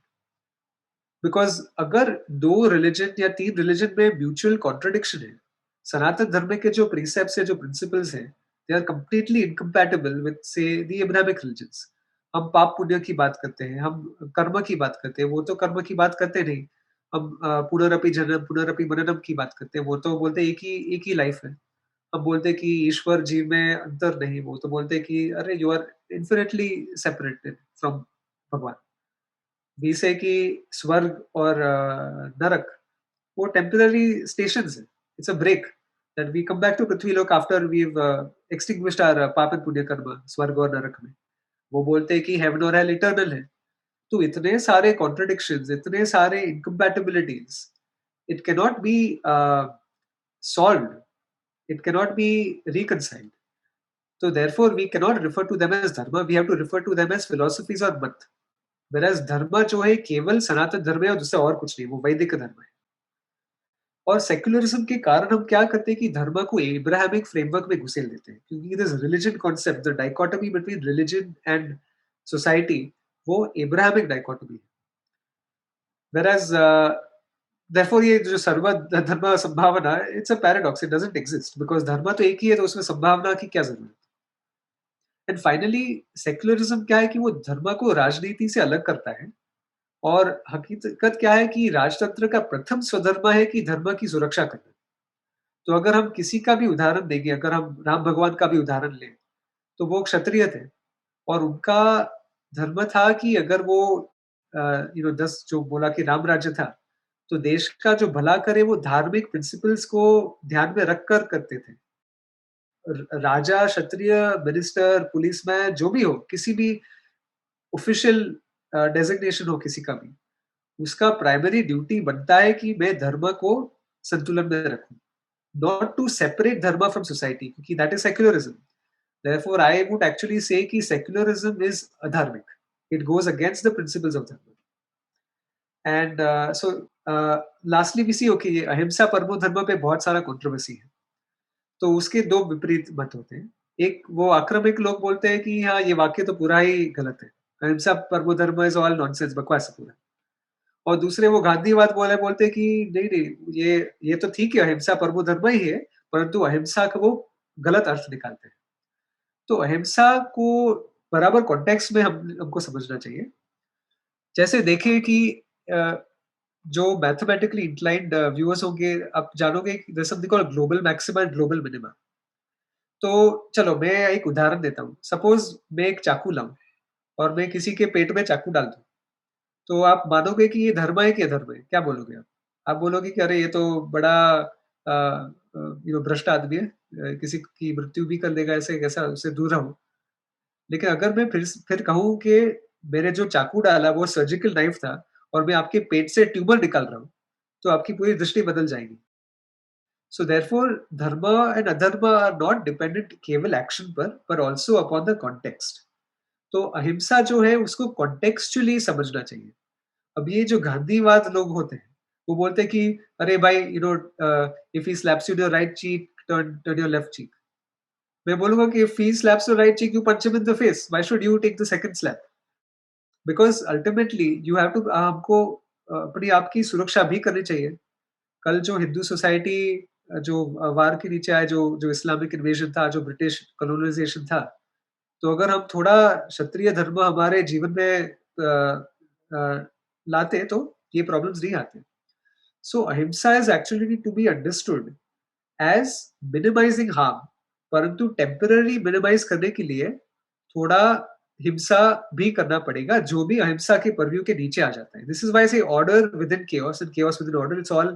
because अगर दो रिलीजन या तीन रिलीजन में म्यूचुअल कॉन्ट्रडिक्शन है, सनातन धर्म के जो प्रीसेप्ट्स है, जो प्रिंसिपल्स हैं, they are completely incompatible with say the Abrahamic religions. हम पाप पुण्य की बात करते हैं, हम कर्म की बात करते हैं, वो तो कर्म की बात करते नहीं। हम पुनरपि जन्म पुनरपि मननम की बात करते हैं, वो तो बोलते हैं एक ही लाइफ है। हम बोलते हैं कि ईश्वर जीव में अंतर नहीं, वो तो बोलते हैं कि अरे you are infinitely separated from भगवान। वी से कि स्वर्ग और नरक वो टेम्पररी स्टेशंस है। It's a break that we come back to पृथ्वी लोक after we have extinguished our पाप एंड पुण्य कर्म स्वर्ग और नरक में। वो बोलते हैं कि हेवन और हेल इटर्नल है। तो इतने सारे कॉन्ट्रडिक्शंस, इतने सारे incompatibilities, it can not be solved, it can not be reconciled. So therefore, we cannot refer to them as dharma. We have to refer to them as philosophies or mat. Whereas धर्म जो है केवल सनातन धर्म है और दूसरा और कुछ नहीं, वो वैदिक धर्म है। और सेक्युलरिज्म के कारण हम क्या करते हैं कि धर्म को एब्राहमिक फ्रेमवर्क में घुसेड़ देते हैं, क्योंकि this religion concept, the dichotomy between religion and society, वो एब्राहमिक डाइकोटोमी है। Whereas therefore ये जो सर्व धर्म संभावना, it's a paradox, it doesn't exist, because धर्म तो एक ही है, तो उसमें संभावना की क्या जरूरत। एंड फाइनली सेक्युलरिज्म क्या है कि वो धर्म को राजनीति से अलग करता है। और हकीकत क्या है कि राजतंत्र का प्रथम स्वधर्म है कि धर्म की सुरक्षा करना। तो अगर हम किसी का भी उदाहरण देंगे, अगर हम राम भगवान का भी उदाहरण लें, तो वो क्षत्रिय थे और उनका धर्म था कि अगर वो 10 जो बोला कि राम राज्य था, तो देश का जो भला करे वो धार्मिक प्रिंसिपल्स को ध्यान में रखकर करते थे। राजा, क्षत्रिय, मिनिस्टर, पुलिसमैन जो भी हो, किसी भी ऑफिशियल डेजिग्नेशन हो किसी का भी, उसका प्राइमरी ड्यूटी बनता है कि मैं धर्म को संतुलन में रखूं, नॉट टू सेपरेट धर्म फ्रॉम सोसाइटी, क्योंकि that is secularism. Therefore, I would actually say कि secularism is adharmic. It goes against the principles of dharma. And lastly, we see okay, ये अहिंसा परमो धर्म पे बहुत सारा कंट्रोवर्सी है। तो उसके दो विपरीत मत होते हैं। एक वो आक्रामक लोग बोलते हैं कि हाँ, ये वाक्य तो पूरा ही गलत है। अहिंसा परमो धर्म इज ऑल नॉनसेंस, बकवास है पूरा। और दूसरे वो गांधीवाद वाले बोलते हैं कि नहीं नहीं, ये तो ठीक है, अहिंसा परमो धर्म ही है, परंतु अहिंसा का वो गलत अर्थ निकालते हैं। तो अहिंसा को बराबर कॉन्टेक्स्ट में हम हमको समझना चाहिए। जैसे देखें कि अ, जो मैथमेटिकली इंक्लाइंड व्यूअर्स होंगे, आप जानोगे कि there is something called global maxima and global minima. तो चलो मैं एक उदाहरण देता हूँ। सपोज़ मैं एक चाकू लाऊँ और मैं किसी के पेट में चाकू डाल दूँ, तो आप मानोगे कि ये धर्म है कि अधर्म है? क्या बोलोगे आप? आप बोलोगे कि अरे ये तो बड़ा भ्रष्ट आदमी है, किसी की मृत्यु भी कर देगा, ऐसे कैसा, उससे दूर रहो। लेकिन अगर मैं फिर कहूँ कि मैंने जो चाकू डाला वो सर्जिकल नाइफ था और मैं आपके पेट से ट्यूमर निकाल रहा हूँ, तो आपकी पूरी दृष्टि बदल जाएगी। सो देयरफॉर धर्म एंड अधर्म आर नॉट डिपेंडेंट केवल एक्शन पर आल्सो अपॉन द कॉन्टेक्स्ट। तो अहिंसा जो है उसको कॉन्टेक्स्चुअली समझना चाहिए। अब ये जो गांधीवाद लोग होते हैं, वो बोलते हैं कि अरे भाई if he slaps you in your right cheek, turn turn your left cheek. मैं बोलूँगा कि if he slaps your right cheek, you punch him in the face. Why should you take the second slap? Because ultimately you have to हमको अपनी आपकी सुरक्षा भी करनी चाहिए। कल जो हिंदू सोसाइटी जो वार के नीचे आए, जो जो इस्लामिक इन्वेजन था, जो ब्रिटिश कॉलोनाइज़ेशन था, तो अगर हम थोड़ा क्षत्रिय धर्म हमारे जीवन में लाते तो ये प्रॉब्लम्स नहीं आते। So ahimsa is actually to be understood as minimizing harm, परंतु टेम्परेरी मिनिमाइज़ करने के लिए थोड़ा हिंसा भी करना पड़ेगा, जो भी अहिंसा के पर्व्यू के नीचे आ जाता है। दिस इज़ व्हाई आई से order with in chaos and chaos within order, it's all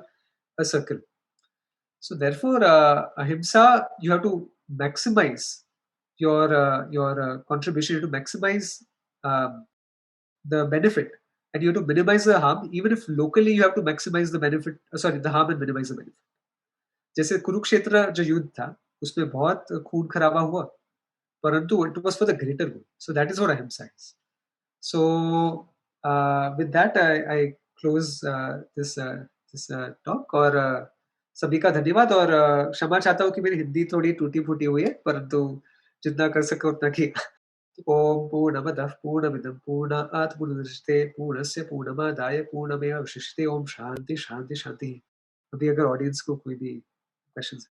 a circle. So therefore, ahimsa, you have to maximize your contribution. You have to maximize um, the benefit, and you have to minimize the harm. Even if locally you have to maximize the benefit, sorry, the harm and minimize the benefit. जैसे कुरुक्षेत्र जो युद्ध था, उसमें बहुत खून खराबा हुआ, परंतु it was for the greater good. So that is what ahimsa is. So with that, I close this talk और सभी का धन्यवाद और क्षमा चाहता हूँ कि मेरी हिंदी थोड़ी टूटी-फूटी हुई है, परंतु जितना कर सका उतना किया। ओम पूर्णमदः पूर्णमिदं पूर्णात् पूर्णमुदच्यते पूर्णस्य पूर्णमादाय पूर्णमेवावशिष्यते। ओम शांति, शांति, शांति। अभी अगर ऑडियंस को कोई भी क्वेश्चंस।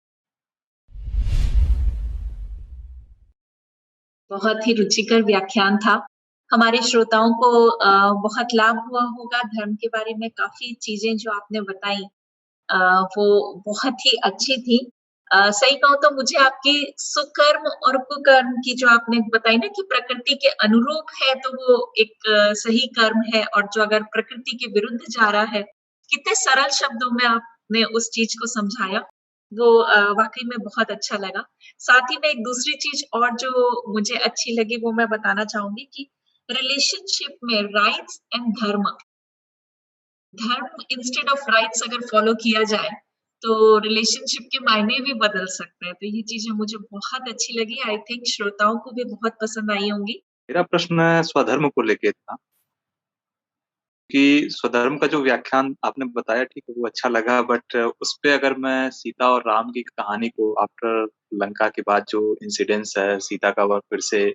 बहुत ही रुचिकर व्याख्यान था। हमारे श्रोताओं को बहुत लाभ हुआ होगा। धर्म के बारे में काफ़ी चीज़ें जो आपने बताई अ, वो बहुत ही अच्छी थी। सही कहूँ तो मुझे आपकी सुकर्म और कुकर्म की जो आपने बताई ना कि प्रकृति के अनुरूप है तो वो एक सही कर्म है, और जो अगर प्रकृति के विरुद्ध जा रहा है, कितने सरल शब्दों में आपने उस चीज़ को समझाया, वो वाक़ई में बहुत अच्छा लगा। साथ ही में एक दूसरी चीज़ और जो मुझे अच्छी लगी वो मैं बताना चाहूँगी कि रिलेशनशिप में राइट्स एंड धर्म, धर्म इंस्टेड ऑफ राइट्स अगर फॉलो किया जाए, तो रिलेशनशिप के मायने भी बदल सकते हैं। तो ये चीज़ें मुझे बहुत अच्छी लगी। आई थिंक श्रोताओं को भी बहुत पसंद आई होंगी। मेरा प्रश्न स्वधर्म को लेके था कि स्वधर्म का जो व्याख्यान आपने बताया, ठीक है, वो अच्छा लगा, बट उसपे अगर मैं सीता और राम की कहानी को आफ्टर लंका के बाद जो इंसिडेंट्स है, सीता का वह फिर से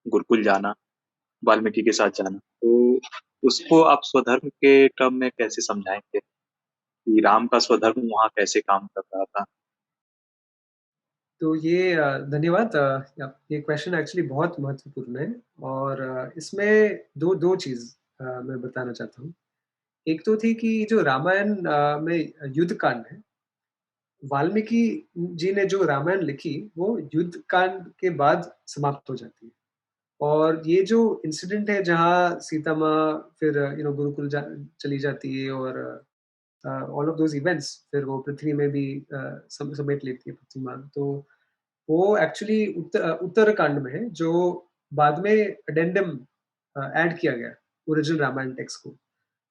गुरुकुल जाना, वाल्मीकि के साथ जाना, तो उसको आप स्वधर्म के टर्म में कैसे समझाएँगे कि राम का स्वधर्म वहाँ कैसे काम कर रहा था? तो ये धन्यवाद। ये क्वेश्चन एक्चुअली बहुत महत्वपूर्ण है और इसमें 2 चीज़ मैं बताना चाहता हूँ। एक तो थी कि जो रामायण में युद्ध कांड है, वाल्मीकि जी ने जो रामायण लिखी, वो युद्ध कांड के बाद समाप्त हो जाती है। और ये जो इंसिडेंट है जहाँ सीता माँ फिर गुरुकुल चली जाती है और ऑल ऑफ दोज़ इवेंट्स फिर वो पृथ्वी में भी समेट लेती है पृथ्वी माँ। तो वो एक्चुअली उत्तरकांड में है, जो बाद में एडेंडम ऐड किया गया ओरिजिनल रामायण टेक्स्ट को।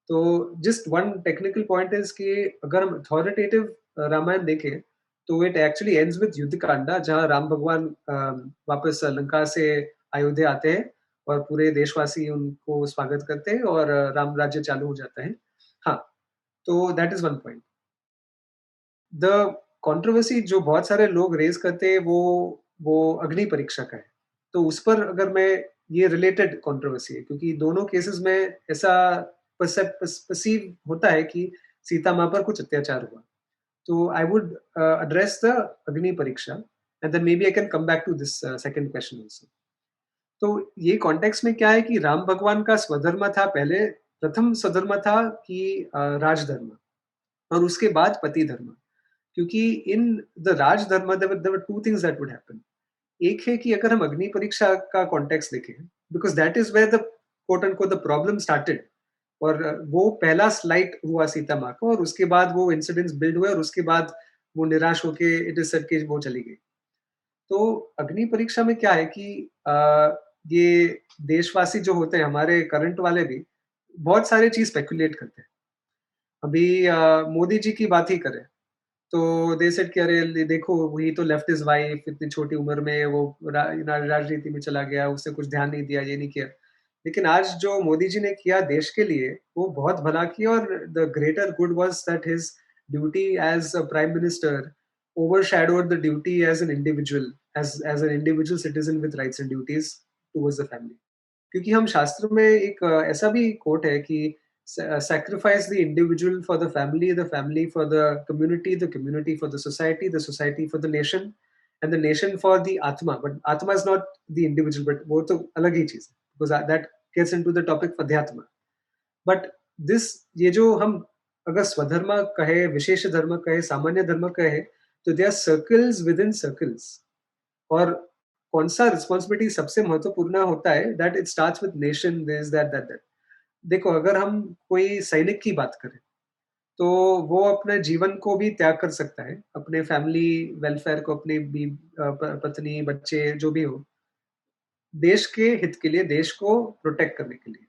तो just one technical point is कि अगर हम अथॉरिटेटिव रामायण देखें, तो इट एक्चुअली एंड्स विद युद्ध कांडा, जहाँ राम भगवान वापस लंका से अयोध्या आते हैं और पूरे देशवासी उनको स्वागत करते हैं और राम राज्य चालू हो जाता है। हाँ, तो that is one point. The controversy जो बहुत सारे लोग रेज़ करते हैं, वो अग्नि परीक्षा का है। तो उस पर अगर मैं, ये रिलेटेड कंट्रोवर्सी है क्योंकि दोनों केसेस में ऐसा पर्सीव होता है कि सीता माँ पर कुछ अत्याचार हुआ। तो I would address the Agni Pariksha. And then maybe I can come back to this second question also. तो ये कॉन्टेक्स्ट में क्या है कि राम भगवान का स्वधर्म था पहले, प्रथम स्वधर्म था कि राजधर्म, और उसके बाद पति धर्म। क्योंकि इन द राजधर्म there were two things that would happen. एक है कि अगर हम अग्नि परीक्षा का कॉन्टेक्स्ट देखें, because that is where the quote and quote the problem started, और वो पहला स्लाइट हुआ सीता माँ का, और उसके बाद वो इंसिडेंट्स बिल्ड हुए, और उसके बाद वो निराश होके इट इज सेड कि वो चली गई। तो अग्नि परीक्षा में क्या है कि ये देशवासी जो होते हैं, हमारे करंट वाले भी बहुत सारे चीज स्पेकुलेट करते हैं। अभी मोदी जी की बात ही करें, तो दे सेड कि अरे देखो, वही तो लेफ्ट हिज वाइफ, इतनी छोटी उम्र में वो राजनीति में चला गया, उसने कुछ ध्यान नहीं दिया, ये नहीं किया। लेकिन आज जो मोदी जी ने किया देश के लिए, वो बहुत भला किया, और the greater good was that his duty as a prime minister overshadowed the duty as an individual, as an individual citizen with rights and duties towards the family. क्योंकि हम शास्त्र में एक ऐसा भी कोट है कि sacrifice the individual for the family for the community for the society for the nation, and the nation for the atma. But atma is not the individual, but वो तो अलग ही चीज है, because that gets into the topic अध्यात्म. But this, ये जो हम अगर स्वधर्म कहे, विशेष धर्म कहे, सामान्य धर्म कहे, तो they are circles within circles. और कौन सा रिस्पॉन्सिबिलिटी सबसे महत्वपूर्ण होता है, that it starts with nation, this that that that. देखो, अगर हम कोई सैनिक की बात करें, तो वो अपने जीवन को भी त्याग कर सकता है, अपने फैमिली वेलफेयर को, अपनी पत्नी बच्चे जो भी हो, देश के हित के लिए, देश को प्रोटेक्ट करने के लिए।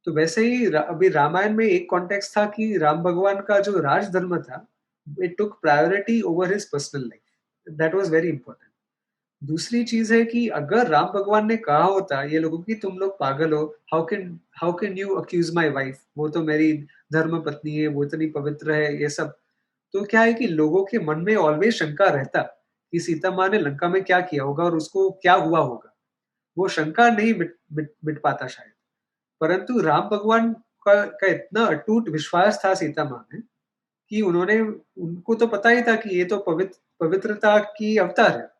तो वैसे ही अभी रामायण में एक कॉन्टेक्स्ट था कि राम भगवान का जो राजधर्म था, it took priority over his personal life, that was very important. दूसरी चीज है कि अगर राम भगवान ने कहा होता ये लोगों की, तुम लोग पागल हो, how can you accuse my wife, वो तो मेरी धर्म पत्नी है, वो इतनी पवित्र है, ये सब। तो क्या है कि लोगों के मन में ऑलवेज शंका रहता कि सीता माँ ने लंका में क्या किया होगा और उसको क्या हुआ होगा। वो शंका नहीं मिट पाता शायद। परंतु राम भगवान का इतना अटूट विश्वास था सीता माँ में, कि उनको तो पता ही था कि ये तो पवित्रता की अवतार है।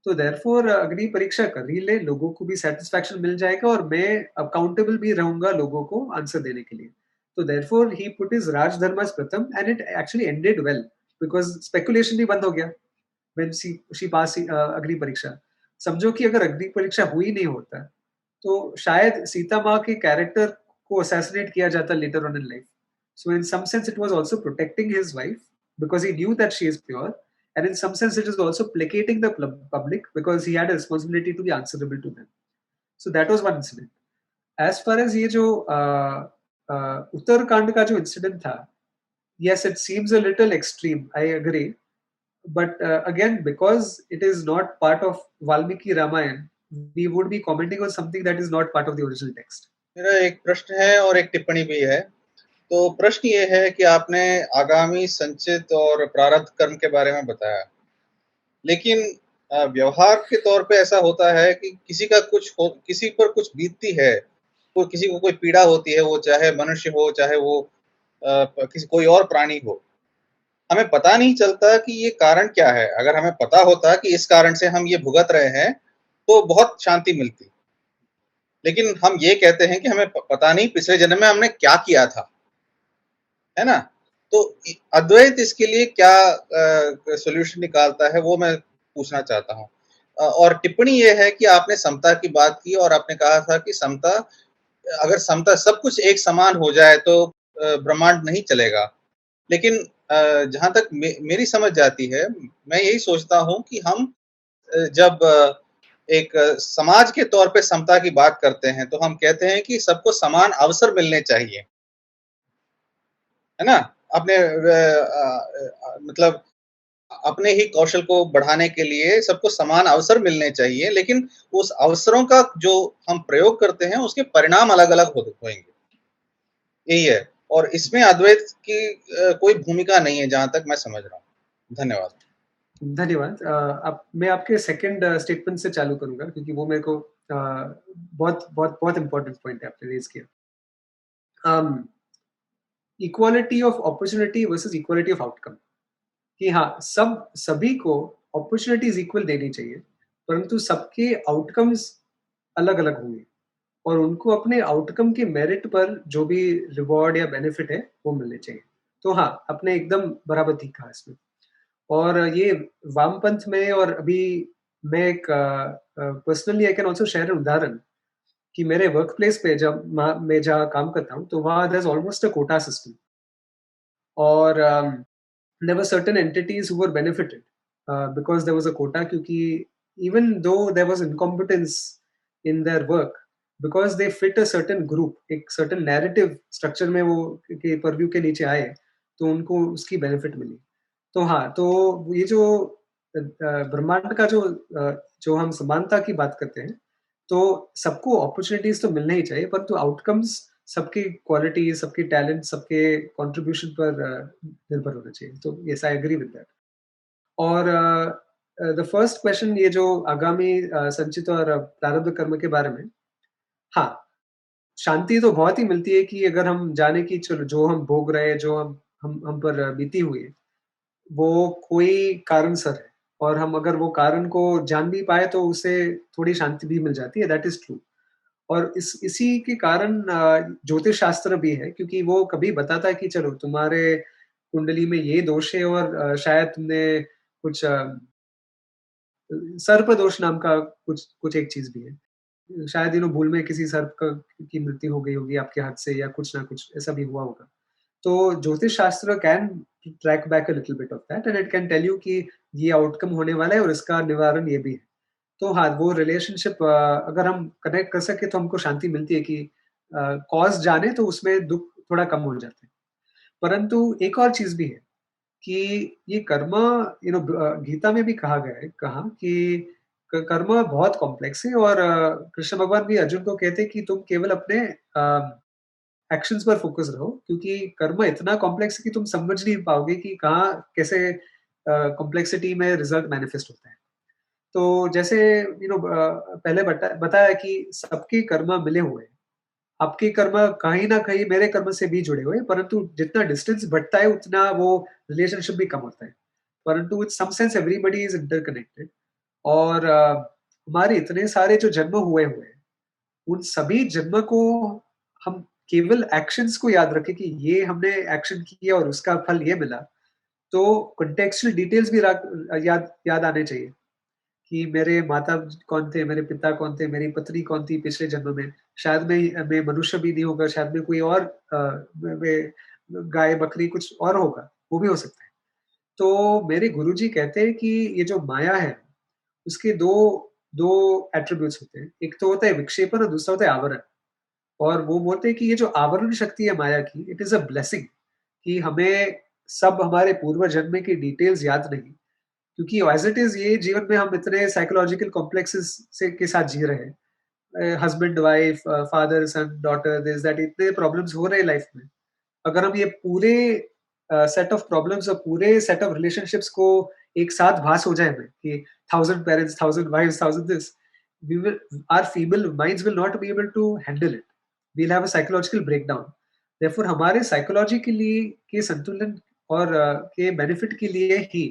तो देयरफॉर अग्नि परीक्षा कर ही ले, लोगों को भी सेटिस्फैक्शन मिल जाएगा, और मैं अकाउंटेबल भी रहूंगा लोगों को आंसर देने के लिए। तो देयरफॉर ही पुट हिज राजधर्म एज प्रथम, and it actually ended well, because speculation भी बंद हो गया व्हेन शी पास अग्नि परीक्षा। समझो कि अगर अग्नि परीक्षा हुई नहीं होता, तो शायद सीता माँ के कैरेक्टर को असैसिनेट किया जाता later on in life. So in some sense it was also protecting his wife, because he knew that she is pure, and in some sense it is also placating the public, because he had a responsibility to be answerable to them. So that was one incident. As far as ये जो उत्तरकांड का जो incident था, yes, it seems a little extreme, I agree, but again, because it is not part of Valmiki Ramayana, we would be commenting on something that is not part of the original text. मेरा एक प्रश्न है और एक टिप्पणी भी है। तो प्रश्न ये है कि आपने आगामी संचित और प्रारब्ध कर्म के बारे में बताया, लेकिन व्यवहार के तौर पे ऐसा होता है कि किसी पर कुछ बीतती है, किसी को कोई पीड़ा होती है, वो चाहे मनुष्य हो, चाहे वो कोई और प्राणी हो, हमें पता नहीं चलता कि ये कारण क्या है। अगर हमें पता होता कि इस कारण से हम ये भुगत रहे हैं, तो बहुत शांति मिलती। लेकिन हम ये कहते हैं कि हमें पता नहीं पिछले जन्म में हमने क्या किया था, है ना? तो अद्वैत इसके लिए क्या सॉल्यूशन निकालता है, वो मैं पूछना चाहता हूँ। और टिप्पणी ये है कि आपने समता की बात की, और आपने कहा था कि अगर समता, सब कुछ एक समान हो जाए तो ब्रह्मांड नहीं चलेगा। लेकिन जहां तक मेरी समझ जाती है, मैं यही सोचता हूं कि हम जब एक समाज के तौर पे समता की बात करते हैं, तो हम कहते हैं कि सबको समान अवसर मिलने चाहिए, है ना? अपने मतलब अपने ही कौशल को बढ़ाने के लिए सबको समान अवसर मिलने चाहिए, लेकिन उस अवसरों का जो हम प्रयोग करते हैं, उसके परिणाम अलग-अलग होंगे। यही है, और इसमें अद्वैत की कोई भूमिका नहीं है, जहां तक मैं समझ रहा हूँ। धन्यवाद। धन्यवाद। अब मैं आपके सेकंड स्टेटमेंट से चालू करूंगा, क्योंकि वो मेरे को बहुत बहुत बहुत इंपॉर्टेंट पॉइंट है आपने रेज किया। Equality of opportunity versus equality of outcome, कि हाँ, सभी को अपॉर्चुनिटीज इक्वल देनी चाहिए, परंतु सबके आउटकम्स अलग-अलग होंगे और उनको अपने आउटकम के मेरिट पर जो भी रिवॉर्ड या बेनिफिट है, वो मिलने चाहिए। तो हाँ, आपने एकदम बराबर ठीक कहा इसमें। और ये वामपंथ में और अभी मैं एक personally I can also share an उदाहरण कि मेरे वर्क प्लेस पे जब मैं जहाँ काम करता हूँ, तो वहाँ there is almost a quota system और there were certain entities who were benefited because there was a quota क्योंकि even though there was incompetence in their work because they fit a certain group एक certain narrative structure में वो के purview के नीचे आए तो उनको उसकी benefit मिली। तो हाँ, तो ये जो ब्रह्मांड का जो हम समानता की बात करते हैं, तो सबको अपॉर्चुनिटीज़ तो मिलने ही चाहिए, परंतु आउटकम्स सबकी क्वालिटी, सबकी टैलेंट, सबके कंट्रीब्यूशन पर निर्भर होना चाहिए। तो yes I agree with that. और द फर्स्ट क्वेश्चन ये जो आगामी संचित और प्रारब्ध कर्म के बारे में, हाँ, शांति तो बहुत ही मिलती है कि अगर हम जाने कि चलो जो हम भोग रहे हैं, जो हम पर बीती हुई है, वो कोई कारणसर है और हम अगर वो कारण को जान भी पाए तो उससे थोड़ी शांति भी मिल जाती है, दैट इज़ ट्रू। और इसी के कारण ज्योतिष शास्त्र भी है क्योंकि वो कभी बताता है कि चलो तुम्हारे कुंडली में ये दोष है और शायद तुमने कुछ सर्प दोष नाम का कुछ कुछ एक चीज़ भी है। शायद भूल में किसी सर्प की मृत्यु हो गई होगी आपके हाथ से या कुछ ना कुछ ऐसा भी हुआ होगा। तो ज्योतिष शास्त्र can track back a little bit of that and it can tell you कि ये आउटकम होने वाला है और इसका निवारण ये भी है। तो हाँ, वो रिलेशनशिप अगर हम कनेक्ट कर सके तो हमको शांति मिलती है कि कॉज़ जाने तो उसमें दुःख थोड़ा कम हो जाते हैं। परंतु एक और चीज़ भी है कि ये कर्म गीता में भी कहा कि कर्म बहुत कॉम्प्लेक्स है और कृष्ण भगवान भी अर्जुन को कहते हैं कि तुम केवल अपने एक्शंस पर फोकस रहो क्योंकि कर्म इतना कॉम्प्लेक्स है कि तुम समझ नहीं पाओगे कि कहाँ कैसे कॉम्प्लेक्सिटी में रिजल्ट मैनिफेस्ट होता है। तो जैसे पहले बताया कि सबके कर्म मिले हुए हैं। आपके कर्म कहीं न कहीं मेरे कर्म से भी जुड़े हुए हैं, परंतु जितना डिस्टेंस बढ़ता है उतना वो रिलेशनशिप भी कम होता है। परंतु in some sense everybody is interconnected और हमारे इतने सारे जो जन्म हुए हैं, उन सभी जन्म को हम केवल एक्शंस को याद रखें कि ये हमने एक्शन किया और उसका फल ये मिला, तो कॉन्टेक्स्चुअल डिटेल्स भी याद याद आने चाहिए। कि मेरे माता कौन थे, मेरे पिता कौन थे, मेरी पत्नी कौन थी पिछले जन्म में। शायद मैं मनुष्य भी नहीं होगा, शायद मैं कोई और मैं गाय, बकरी कुछ और होगा, वो भी हो सकता है। तो मेरे गुरुजी कहते हैं कि ये जो माया है, उसके 2 एट्रिब्यूट्स होते हैं। एक तो होता है विक्षेपण और दूसरा होता है आवरण। और वो बोलते हैं कि ये जो आवरण शक्ति है माया की, इट इज़ अ ब्लेसिंग कि हमें सब हमारे पूर्व जन्म की डिटेल्स याद नहीं। क्योंकि एज़ इट इज़ ये जीवन में हम इतने साइकोलॉजिकल कॉम्प्लेक्सेस से के साथ जी रहे हैं। Husband wife, father son, daughter, this that इतने प्रॉब्लम्स हो रहे हैं लाइफ में। अगर हम ये पूरे सेट ऑफ प्रॉब्लम्स और पूरे सेट ऑफ रिलेशनशिप्स को एक साथ भास हो जाए हमें कि 1000 parents, 1000 wives, 1000 this, we will our feeble minds will not be able to handle it. We'll have a psychological breakdown. Therefore हमारे साइकोलॉजी के लिए के संतुलन और के बेनिफिट के लिए ही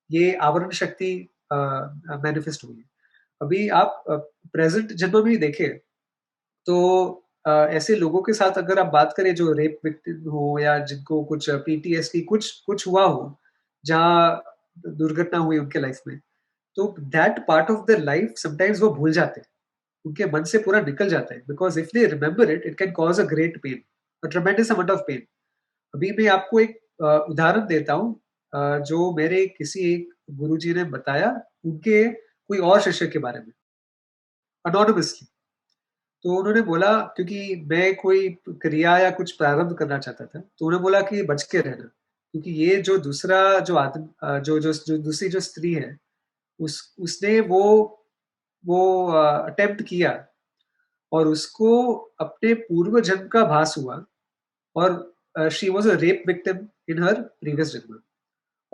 ये आवरण शक्ति मैनिफेस्ट हुई है। अभी आप प्रेज़ेंट जन्म में ही देखें, तो ऐसे लोगों के साथ अगर आप बात करें जो रेप विक्टिम हो या जिनको कुछ पीटीएसडी कुछ कुछ हुआ हो, जहाँ दुर्घटना हुई उनके लाइफ में, तो that part of their life sometimes वो भूल जाते हैं। उनके मन से पूरा निकल जाता है because if they remember it, it can cause a great pain, a tremendous amount of pain. अभी मैं आपको एक उदाहरण देता हूँ जो मेरे किसी एक गुरुजी ने बताया उनके कोई और शिष्य के बारे में, एनोनिमसली। तो उन्होंने बोला क्योंकि मैं कोई क्रिया या कुछ प्रारंभ करना चाहता था, तो उन्होंने बोला कि बच के रहना, क्योंकि ये जो दूसरा जो आदमी जो दूसरी जो स्त्री है, उसने वो अटेम्प्ट किया और उसको अपने पूर्व जन्म का भास हुआ और she was a rape victim in her previous जन्म।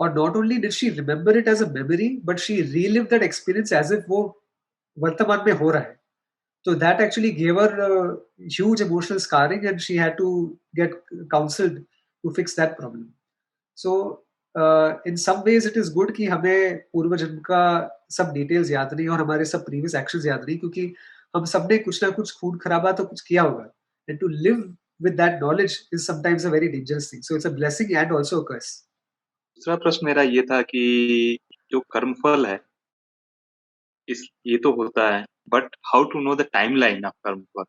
और not only did she remember it as a memory, but she relived that experience as if वो वर्तमान में हो रहा है। So that actually gave her huge emotional scarring and she had to get counseled to fix that problem. So in some ways it is good कि हमें पूर्व जन्म का सब डिटेल्स याद नहीं और हमारे सब प्रीवियस एक्शंस याद नहीं, क्योंकि हम सबने कुछ ना कुछ खून-खराबा तो कुछ किया होगा। And to live with that knowledge is sometimes a very dangerous thing. So it's a blessing and also a curse. दूसरा प्रश्न मेरा ये था कि जो कर्मफल है, इस ये तो होता है, but how to know the timeline of कर्मफल?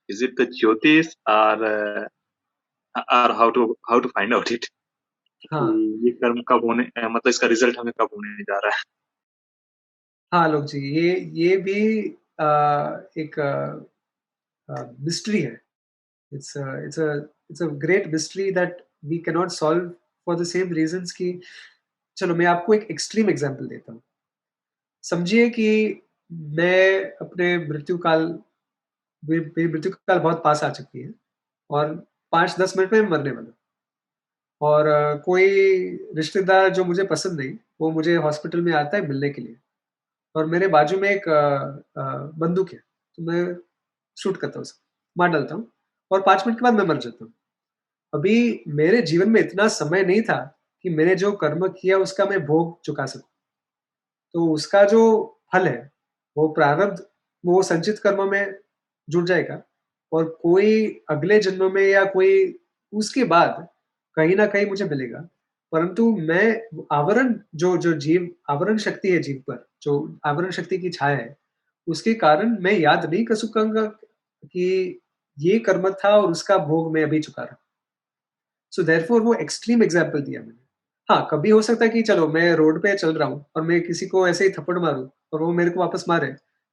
इज़ इट द ज्योतिष और how to find out it कि हाँ। ये कर्म कब होने मतलब इसका रिज़ल्ट हमें कब होने जा रहा है? हाँ, लोग जी, ये भी एक मिस्ट्री है। It's a great mystery that we can not solve for the same reasons कि चलो मैं आपको एक एक्सट्रीम एग्ज़ाम्पल देता हूँ। समझिए कि मैं अपने मृत्यु काल मेरी मृत्यु काल बहुत पास आ चुकी है और 5-10 मिनट में मैं मरने वाला हूँ और कोई रिश्तेदार जो मुझे पसंद नहीं, वो मुझे हॉस्पिटल में आता है मिलने के लिए और मेरे बाजू में एक बंदूक है, तो मैं शूट करता हूँ उसे, मार डालता हूँ और 5 मिनट के बाद मैं मर जाता हूँ। अभी मेरे जीवन में इतना समय नहीं था कि मैंने जो कर्म किया उसका मैं भोग चुका सकूँ। तो उसका जो फल है, वो प्रारब्ध वो संचित कर्म में जुड़ जाएगा और कोई अगले जन्म में या कोई उसके बाद कहीं न कहीं मुझे मिलेगा। परंतु मैं आवरण जो जो जीव आवरण शक्ति है जीव पर, जो आवरण शक्ति की छाया है, उसके कारण मैं याद नहीं कर सकूँगा कि ये कर्म था और उसका भोग मैं अभी चुका रहा हूँ। सो देयरफॉर वो एक्सट्रीम एग्ज़ाम्पल दिया मैंने। हाँ, कभी हो सकता है कि चलो मैं रोड पे चल रहा हूँ और मैं किसी को ऐसे ही थप्पड़ मारूँ और वो मेरे को वापस मारे,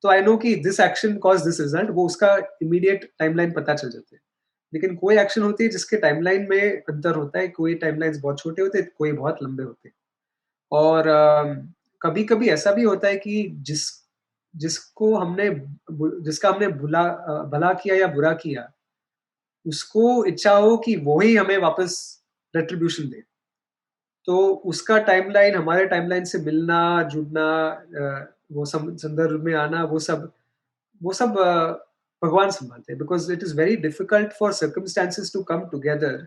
तो आई नो कि this action cause this result, वो उसका इमीडिएट टाइमलाइन पता चल जाता है। लेकिन कोई एक्शन होती है जिसके टाइमलाइन में अंतर होता है, कोई टाइमलाइन्स बहुत छोटे होते हैं, कोई बहुत लंबे होते हैं। और कभी-कभी ऐसा भी होता है कि जिसको हमने जिसका हमने भला किया या बुरा किया, उसको इच्छा हो कि वो ही हमें वापस रेट्रिब्यूशन दे। तो उसका टाइमलाइन हमारे टाइमलाइन से मिलना, जुड़ना, वो संदर्भ में आना, वो सब भगवान सँभालते हैं, because it is very difficult for circumstances to come together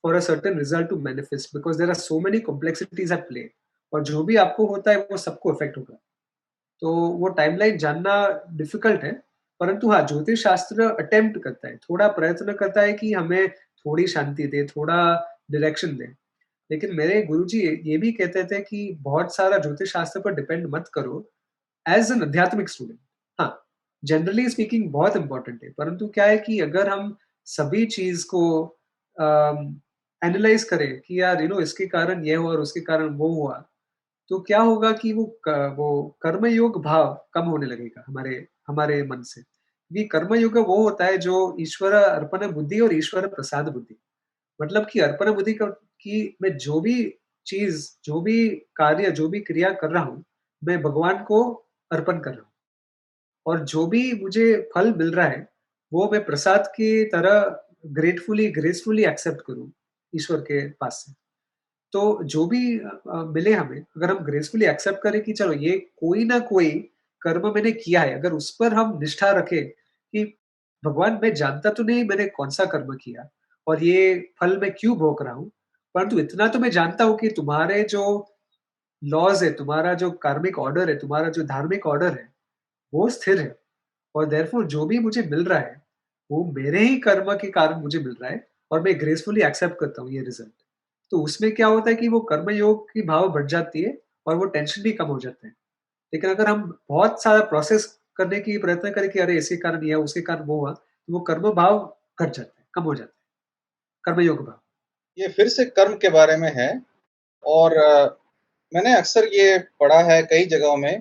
for a certain result to manifest, because there are so many complexities at play और जो भी आपको होता है वो सबको अफेक्ट होगा। तो वो टाइमलाइन जानना डिफिकल्ट है, परंतु हाँ, ज्योतिष शास्त्र अटेम्प्ट करता है, थोड़ा प्रयत्न करता है कि हमें थोड़ी शांति दे, थोड़ा डायरेक्शन दे। लेकिन मेरे गुरुजी ये भी कहते थे कि बहुत सारा ज्योतिष शास्त्र पर डिपेंड मत करो एज़ एन आध्यात्मिक स्टूडेंट। हाँ, जनरली स्पीकिंग बहुत इम्पोर्टेंट है, परंतु क्या है कि अगर हम सभी चीज़ को एनालाइज़ करें कि यार इसके कारण ये हुआ और उसके कारण वो हुआ, तो क्या होगा कि वो कर्मयोग भाव कम होने लगेगा हमारे हमारे मन से। ये कर्मयोग वो होता है जो ईश्वर अर्पण बुद्धि और ईश्वर प्रसाद बुद्धि। मतलब कि अर्पण बुद्धि कि मैं जो भी चीज़, जो भी कार्य, जो भी क्रिया कर रहा हूँ, मैं भगवान को अर्पण कर रहा हूँ। और जो भी मुझे फल मिल रहा है, वो मैं प्रसाद की तरह ग्रेटफुली, ग्रेसफुली एक्सेप्ट करूँ ईश्वर के पास से। तो जो भी मिले हमें, अगर हम ग्रेसफुली एक्सेप्ट करें कि चलो ये कोई ना कोई कर्म मैंने किया है, अगर उस पर हम निष्ठा रखें कि भगवान मैं जानता तो नहीं मैंने कौन-सा कर्म किया और ये फल मैं क्यों भोग रहा हूँ, परंतु इतना तो मैं जानता हूँ कि तुम्हारे जो लॉज़ है, तुम्हारा जो कार्मिक ऑर्डर है, तुम्हारा जो धार्मिक ऑर्डर है, वो स्थिर है और देयरफॉर जो भी मुझे मिल रहा है, वो मेरे ही कर्म के कारण मुझे मिल रहा है और मैं ग्रेसफुली एक्सेप्ट करता हूँ ये रिज़ल्ट। तो उसमें क्या होता है कि वो कर्मयोग की भाव बढ़ जाती है और वो टेंशन भी कम हो जाता है। लेकिन अगर हम बहुत सारा प्रोसेस करने की प्रयत्न करें कि अरे इसके कारण ये हुआ, उसके कारण वो हुआ, तो वो कर्म भाव घट जाता है, कम हो जाता है, कर्मयोग भाव। ये फिर से कर्म के बारे में है और मैंने अक्सर ये पढ़ा है कई जगहों में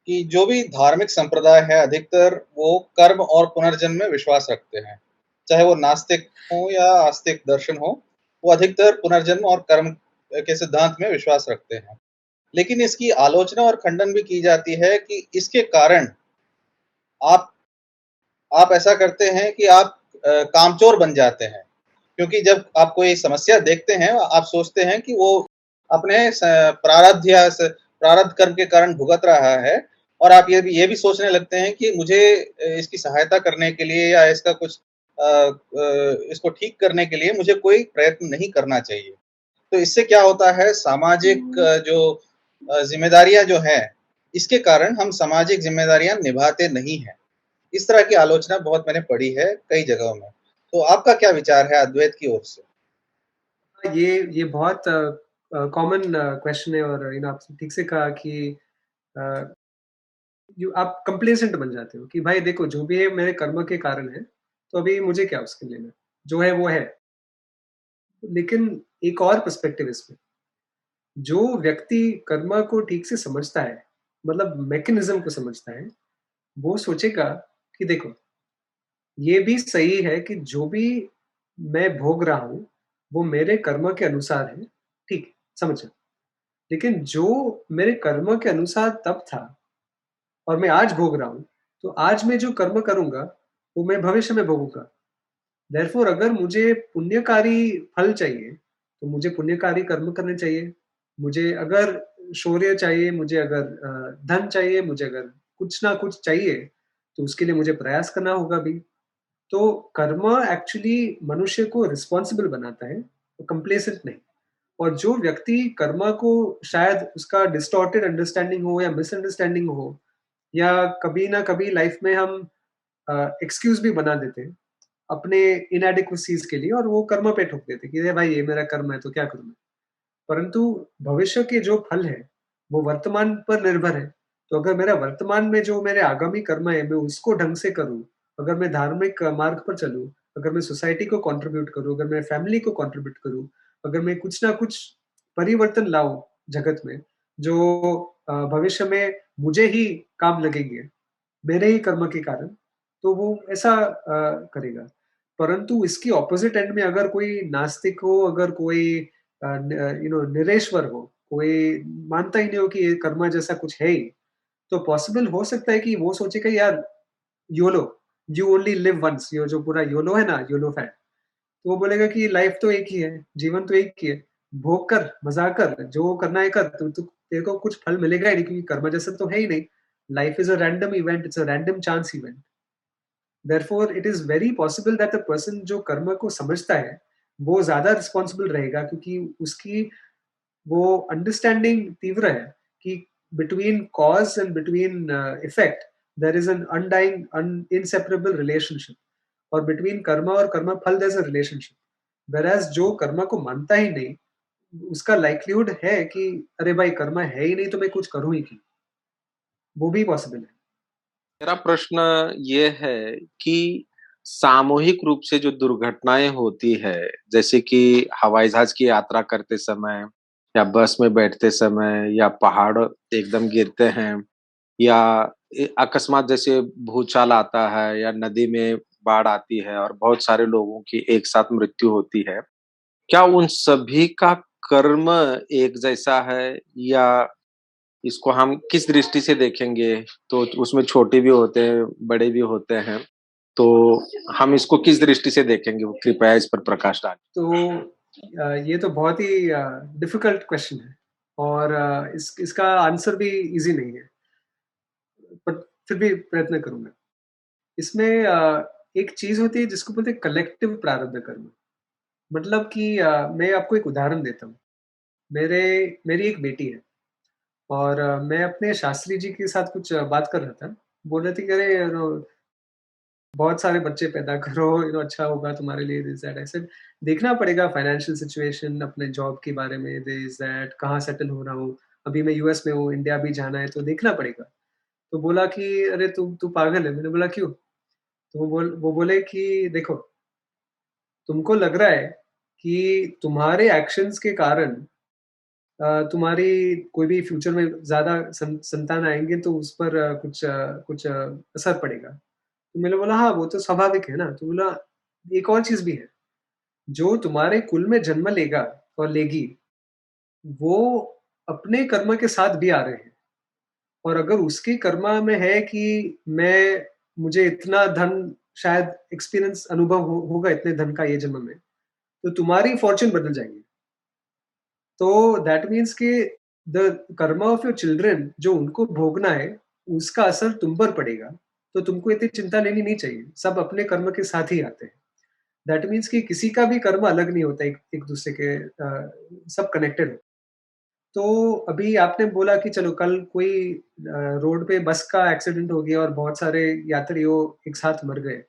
कि जो भी धार्मिक संप्रदाय है अधिकतर वो कर्म और पुनर्जन्म में विश्वास रखते हैं। चाहे वो नास्तिक हो या आस्तिक दर्शन हो, वो अधिकतर पुनर्जन्म और कर्म के सिद्धांत में विश्वास रखते हैं। लेकिन इसकी आलोचना और खंडन भी की जाती है कि इसके कारण आप आप ऐसा करते हैं कि आप कामचोर बन जाते हैं। क्योंकि जब आप कोई समस्या देखते हैं, आप सोचते हैं कि वो अपने प्रारब्ध कर्म के कारण भुगत रहा है और आप ये भी सोचने लगते हैं कि मुझे इसकी सहायता करने के लिए या इसका कुछ इसको ठीक करने के लिए मुझे कोई प्रयत्न नहीं करना चाहिए। तो इससे क्या होता है, सामाजिक जो ज़िम्मेदारियाँ जो हैं, इसके कारण हम सामाजिक ज़िम्मेदारियाँ निभाते नहीं हैं। इस तरह की आलोचना बहुत मैंने पढ़ी है कई जगहों में। तो आपका क्या विचार है अद्वैत की ओर से? ये बहुत कॉमन क्वेश्चन है और आपने ठीक से कहा कि अ, आप कंप्लेसेंट बन जाते हो कि भाई देखो जो भी है मेरे कर्म के कारण है, तो अभी मुझे क्या उसके लेना? जो है वो है। लेकिन एक और पर्सपेक्टिव इसमें, जो व्यक्ति कर्म को ठीक से समझता है, मतलब मैकेनिज़्म को समझता है, वो सोचेगा कि देखो, ये भी सही है कि जो भी मैं भोग रहा हूँ, वो मेरे कर्म के अनुसार है, ठीक, समझा। लेकिन जो मेरे कर्म के अनुसार तब था और मैं आज भोग रहा हूँ, तो आज मैं जो कर्म करूँगा, वो मैं भविष्य में भोगूँगा। देयरफॉर अगर मुझे पुण्यकारी फल चाहिए, तो मुझे पुण्यकारी कर्म करने चाहिए। मुझे अगर शौर्य चाहिए, मुझे अगर धन चाहिए, मुझे अगर कुछ ना कुछ चाहिए, तो उसके लिए मुझे प्रयास करना होगा भी। तो कर्म एक्चुअली मनुष्य को रिस्पॉन्सिबल बनाता है, कंप्लेसेंट नहीं। और जो व्यक्ति कर्म को शायद उसका डिस्टॉर्टेड अंडरस्टैंडिंग हो या मिसअंडरस्टैंडिंग हो, या कभी ना कभी लाइफ में हम एक्सक्यूज़ भी बना देते हैं, अपने इनएडिक्वेसीज़ के लिए और वो कर्म पे ठोक देते हैं कि अरे भाई ये मेरा कर्म है तो क्या करूँ मैं? परंतु भविष्य के जो फल है, वो वर्तमान पर निर्भर है। तो अगर मेरा वर्तमान में जो मेरे आगामी कर्म है, मैं उसको ढंग से करूँ, अगर मैं धार्मिक मार्ग पर चलूँ, अगर मैं सोसाइटी को कंट्रीब्यूट करूँ, अगर मैं फैमिली को कंट्रीब्यूट करूँ, अगर मैं कुछ ना कुछ परिवर्तन लाऊँ जगत में, जो भविष्य में मुझे ही काम लगेंगे, मेरे ही कर्म के कारण, तो वो ऐसा करेगा। परंतु इसकी ऑपोज़िट एंड में अगर कोई नास्तिक हो, अगर कोई निरेश्वर हो, कोई मानता ही नहीं हो कि ये कर्म जैसा कुछ है ही, तो पॉसिबल हो सकता है कि वो सोचे कि यार yolo, you only live once, ये जो पूरा योलो है ना, योलो फैक्ट, तो वो बोलेगा कि लाइफ तो एक ही है, जीवन तो एक ही है, भोग कर, मज़ा कर, जो करना है कर, तू तेरे को कुछ फल मिलेगा ही नहीं क्योंकि कर्म जैसा तो है ही नहीं। Life is a random event, it's a random chance event. Therefore it is very possible that the person जो कर्म को समझता है, वो ज़्यादा रिस्पॉन्सिबल रहेगा क्योंकि उसकी वो अंडरस्टैंडिंग तीव्र है कि between cause and between effect there is an undying inseparable relationship, और बिटवीन कर्म और कर्म फल there is a relationship. Whereas जो कर्म को मानता ही नहीं, उसका लाइक्लीहुड है कि अरे भाई कर्म है ही नहीं तो मैं कुछ करूँ ही क्यों? वो भी पॉसिबल है। मेरा प्रश्न ये है कि सामूहिक रूप से जो दुर्घटनाएँ होती है, जैसे कि हवाई जहाज़ की यात्रा करते समय या बस में बैठते समय या पहाड़ एकदम गिरते हैं या अकस्मात जैसे भूचाल आता है या नदी में बाढ़ आती है और बहुत सारे लोगों की एक साथ मृत्यु होती है। क्या उन सभी का कर्म एक जैसा है या इसको हम किस दृष्टि से देखेंगे? तो उसमें छोटे भी होते हैं, बड़े भी होते हैं, तो हम इसको किस दृष्टि से देखेंगे? वो कृपया इस पर प्रकाश डालें। तो ये तो बहुत ही डिफ़िकल्ट क्वेश्चन है और इसका आंसर भी ईज़ी नहीं है, बट फिर भी प्रयत्न करूँगा। इसमें एक चीज़ होती है जिसको बोलते हैं कलेक्टिव प्रारब्ध कर्म। मतलब कि मैं आपको एक उदाहरण देता हूँ। मेरे मेरी एक बेटी है और मैं अपने शास्त्री जी के साथ कुछ बात कर रहा था। बोल रहे थे कि अरे बहुत सारे बच्चे पैदा करो, अच्छा होगा तुम्हारे लिए, दिस दैट। ऐसे देखना पड़ेगा फाइनेंशियल सिचुएशन, अपने जॉब के बारे में, दिस दैट, कहाँ सेटल हो रहा हूँ। अभी मैं यूएस में हूँ, इंडिया भी जाना है तो देखना पड़ेगा। तो बोला कि अरे तू तू पागल है। मैंने बोला क्यों? तो वो बोले कि देखो, तुमको लग रहा है कि तुम्हारे एक्शंस के कारण तुम्हारी कोई भी फ्यूचर में ज़्यादा संतान आएँगे तो उस पर कुछ असर पड़ेगा। तो मैंने बोला हाँ, वो तो स्वाभाविक है ना। तो बोला एक और चीज़ भी है, जो तुम्हारे कुल में जन्म लेगा और लेगी, वो अपने कर्म के साथ भी आ रहे हैं। और अगर उसके कर्म में है कि मुझे इतना धन, शायद एक्सपीरियंस अनुभव होगा इतने धन का ये जन्म में, तो तुम्हारी फॉर्च्यून बदल जाएगी। तो दैट मीन्स कि the Karma of your children जो उनको भोगना है, उसका असर तुम पर पड़ेगा। तो तुमको इतनी चिंता लेनी नहीं चाहिए। सब अपने कर्म के साथ ही आते हैं। दैट मीन्स कि किसी का भी कर्म अलग नहीं होता एक दूसरे के, सब कनेक्टेड है। तो अभी आपने बोला कि चलो कल कोई रोड पे बस का एक्सीडेंट हो गया और बहुत सारे यात्रियों एक साथ मर गए।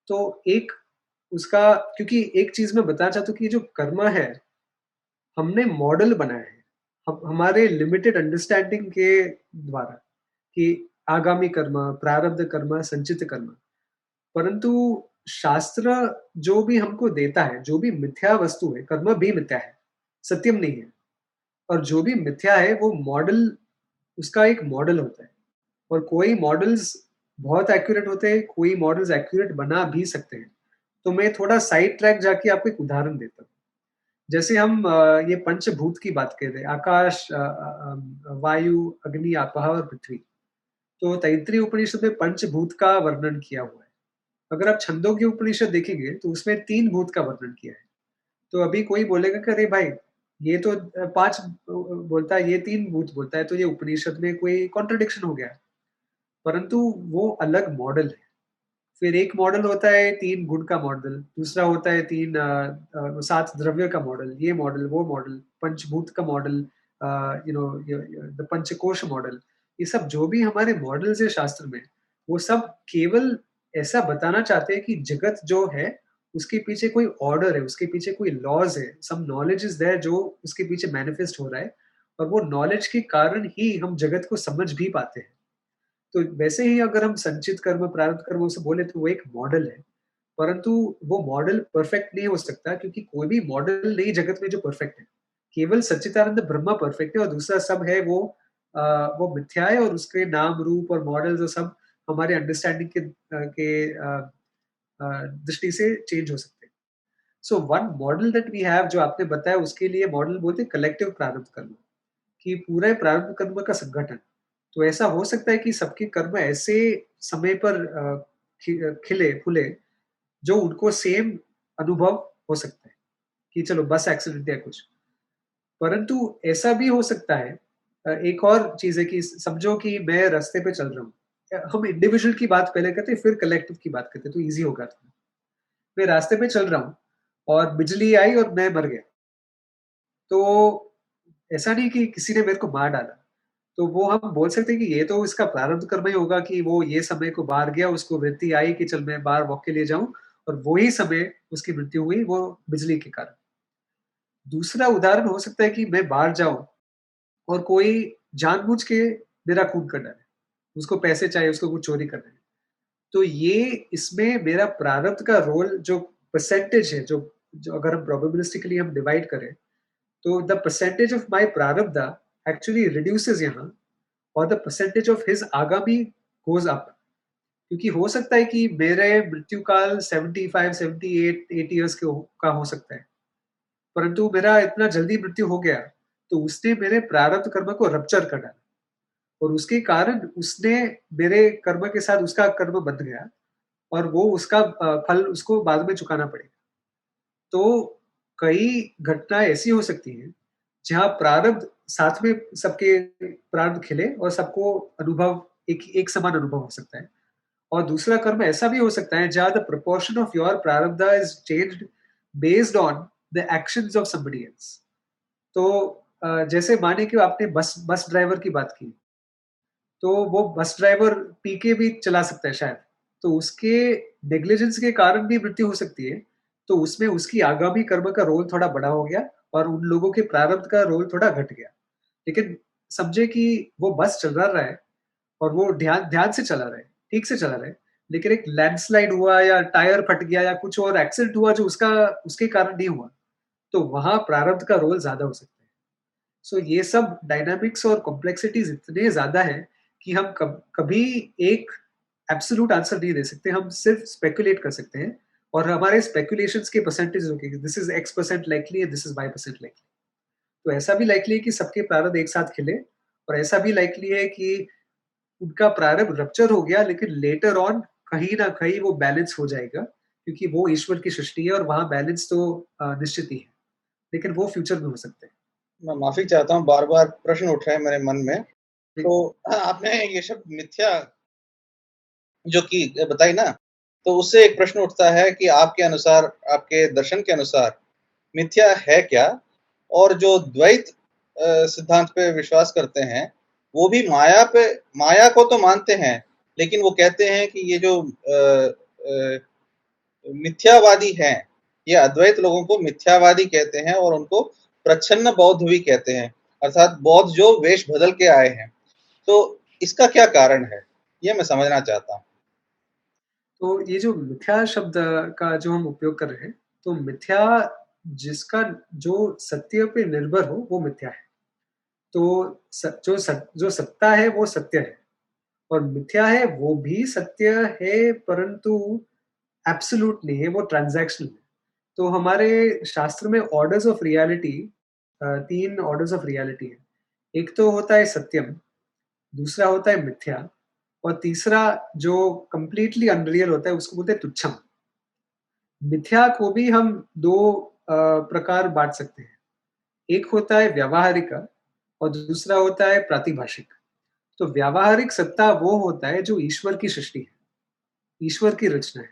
तो एक उसका, क्योंकि एक चीज़ मैं बताना चाहता हूँ कि जो कर्म है, हमने मॉडल बनाया है। हम हमारे लिमिटेड अंडरस्टैंडिंग के द्वारा कि आगामी कर्म, प्रारब्ध कर्म, संचित कर्म। परंतु शास्त्र जो भी हमको देता है, जो भी मिथ्या वस्तु है, कर्म भी मिथ्या है, सत्यम नहीं है। और जो भी मिथ्या है वो मॉडल, उसका एक मॉडल होता है। और कोई मॉडल्स बहुत एक्यूरेट होते हैं, कोई मॉडल्स एक्यूरेट बना भी सकते हैं। तो मैं थोड़ा साइड ट्रैक जाके आपको एक उदाहरण देता हूँ। जैसे हम ये पंचभूत की बात कर रहे हैं, आकाश, वायु, अग्नि, आपः और पृथ्वी। तो तैत्तिरीय उपनिषद में पंचभूत का वर्णन किया हुआ है। अगर आप छंदोग्य उपनिषद देखेंगे तो उसमें 3 भूत का वर्णन किया है। तो अभी कोई बोलेगा कि अरे भाई, ये तो 5 बोलता है, ये 3 भूत बोलता है, तो ये उपनिषद में कोई कॉन्ट्रडिक्शन हो गया। परंतु वो अलग मॉडल है। फिर एक मॉडल होता है 3 गुण का मॉडल, दूसरा होता है 7 द्रव्य का मॉडल, ये मॉडल, वो मॉडल, पंचभूत का मॉडल, द पंचकोश मॉडल। ये सब जो भी हमारे मॉडल्स है शास्त्र में, वो सब केवल ऐसा बताना चाहते हैं कि जगत जो है, उसके पीछे कोई ऑर्डर है, उसके पीछे कोई लॉज है, सम नॉलेज इज देयर जो उसके पीछे मैनिफेस्ट हो रहा है। और वो नॉलेज के कारण ही हम जगत को समझ भी पाते हैं। तो वैसे ही अगर हम संचित कर्म, प्रारब्ध कर्म से बोले तो वो एक मॉडल है। परंतु वो मॉडल परफेक्ट नहीं हो सकता, क्योंकि कोई भी मॉडल नहीं जगत में जो परफेक्ट है। केवल सच्चिदानंद ब्रह्मा परफेक्ट है और दूसरा सब है वो मिथ्या है, और उसके नाम रूप और मॉडल्स और सब हमारे अंडरस्टैंडिंग दृष्टि से चेंज हो सकते हैं। So one model that we have, जो आपने बताया, उसके लिए मॉडल बोलते हैं कलेक्टिव प्रारब्ध कर्म, कि पूरे प्रारब्ध कर्म का संगठन। तो ऐसा हो सकता है कि सबके कर्म ऐसे समय पर खिले फूले जो उनको सेम अनुभव हो सकता है, कि चलो बस एक्सीडेंट या कुछ। परंतु ऐसा भी हो सकता है, एक और चीज है कि समझो कि मैं रास्ते पे चल रहा हूँ, हम इंडिविजुअल की बात पहले करते हैं फिर कलेक्टिव की बात करते हैं तो इजी होगा। मैं रास्ते पे चल रहा हूँ और बिजली आई और मैं मर गया। तो ऐसा नहीं कि किसी ने मेरे को मार डाला, तो वो हम बोल सकते हैं कि ये तो इसका प्रारब्ध कर्म ही होगा कि वो ये समय को बाहर गया, उसको वृत्ति आई कि चल मैं बाहर वॉक के लिए जाऊं, और वही समय उसकी मृत्यु हुई, वो बिजली के कारण। दूसरा उदाहरण हो सकता है कि मैं बाहर जाऊं और कोई जानबूझ के मेरा खून कर डाले, उसको पैसे चाहिए, उसको कुछ चोरी करना है। तो ये इसमें मेरा प्रारब्ध का रोल, जो परसेंटेज है, जो अगर हम प्रोबेबिलिस्टिकली हम डिवाइड करें, तो द परसेंटेज ऑफ माय प्रारब्ध एक्चुअली रिड्यूसेस यहाँ, और द परसेंटेज ऑफ हिज आगामी गोज अप। क्योंकि हो सकता है कि मेरे मृत्यु काल 75, 78, 8 इयर्स का हो सकता है, परंतु मेरा इतना जल्दी मृत्यु हो गया, तो उसने मेरे प्रारब्ध कर्म को रप्चर कर डाला, और उसके कारण उसने मेरे कर्म के साथ उसका कर्म बंध गया, और वो उसका फल उसको बाद में चुकाना पड़ेगा। तो कई घटनाएं ऐसी हो सकती हैं जहाँ प्रारब्ध साथ में, सबके प्रारब्ध खिले और सबको अनुभव एक समान अनुभव हो सकता है। और दूसरा कर्म ऐसा भी हो सकता है जहाँ द प्रोपोर्शन ऑफ योर प्रारब्ध is changed based on the actions of somebody else. तो जैसे माने कि आपने बस ड्राइवर की बात की, तो वो बस ड्राइवर पी के भी चला सकता है शायद, तो उसके नेग्लिजेंस के कारण भी मृत्यु हो सकती है। तो उसमें उसकी आगामी कर्म का रोल थोड़ा बड़ा हो गया और उन लोगों के प्रारब्ध का रोल थोड़ा घट गया। लेकिन समझे कि वो बस चल रहा है और वो ध्यान ध्यान से चला रहा है, ठीक से चला रहा है, लेकिन एक लैंडस्लाइड हुआ या टायर फट गया या कुछ और एक्सीडेंट हुआ जो उसके कारण नहीं हुआ, तो वहां प्रारब्ध का रोल ज्यादा हो सकता है। सो ये सब डायनामिक्स और कॉम्प्लेक्सिटीज इतने ज्यादा है कि हम कभी एक एब्सोल्यूट आंसर नहीं दे सकते, हम सिर्फ स्पेकुलेट कर सकते हैं। और हमारे स्पेकुलेशंस के परसेंटेज होंगे, this is X% likely, this is Y% likely. तो ऐसा भी लाइकली है कि सबके प्रारब्ध एक साथ खिले, और ऐसा भी लाइकली है कि उनका प्रारब्ध रप्चर हो गया, लेकिन लेटर ऑन कहीं ना कहीं वो बैलेंस हो जाएगा, क्योंकि वो ईश्वर की सृष्टि है और वहां बैलेंस तो निश्चित ही है, लेकिन वो फ्यूचर में हो सकते हैं। मैं माफी चाहता हूँ, बार-बार प्रश्न उठ रहे हैं मेरे मन में। तो आपने ये शब्द मिथ्या जो कि बताई ना, तो उससे एक प्रश्न उठता है कि आपके अनुसार, आपके दर्शन के अनुसार मिथ्या है क्या? और जो द्वैत सिद्धांत पे विश्वास करते हैं, वो भी माया को तो मानते हैं, लेकिन वो कहते हैं कि ये जो मिथ्यावादी हैं, ये अद्वैत लोगों को मिथ्यावादी कहते हैं और उनको प्रच्छन्न बौद्ध भी कहते हैं, अर्थात बौद्ध जो वेश बदल के आए हैं। तो इसका क्या कारण है? ये मैं समझना चाहता हूँ। तो ये जो मिथ्या शब्द का जो हम उपयोग कर रहे हैं, तो मिथ्या जिसका जो सत्य पे निर्भर हो, वो मिथ्या है। तो जो सत्ता है, वो सत्य है, और मिथ्या है, वो भी सत्य है, परंतु एब्सोल्यूट नहीं है, वो ट्रांज़ैक्शनल है। तो हमारे शास्त्र में orders of reality 3 orders of reality है। एक तो होता है सत्यम, दूसरा होता है मिथ्या, और तीसरा जो कंप्लीटली अनरियल होता है, उसको बोलते हैं तुच्छम। मिथ्या को भी हम 2 प्रकार बाँट सकते हैं। एक होता है व्यावहारिक और दूसरा होता है प्रातिभाषिक। तो व्यावहारिक सत्ता वो होता है जो ईश्वर की सृष्टि है, ईश्वर की रचना है,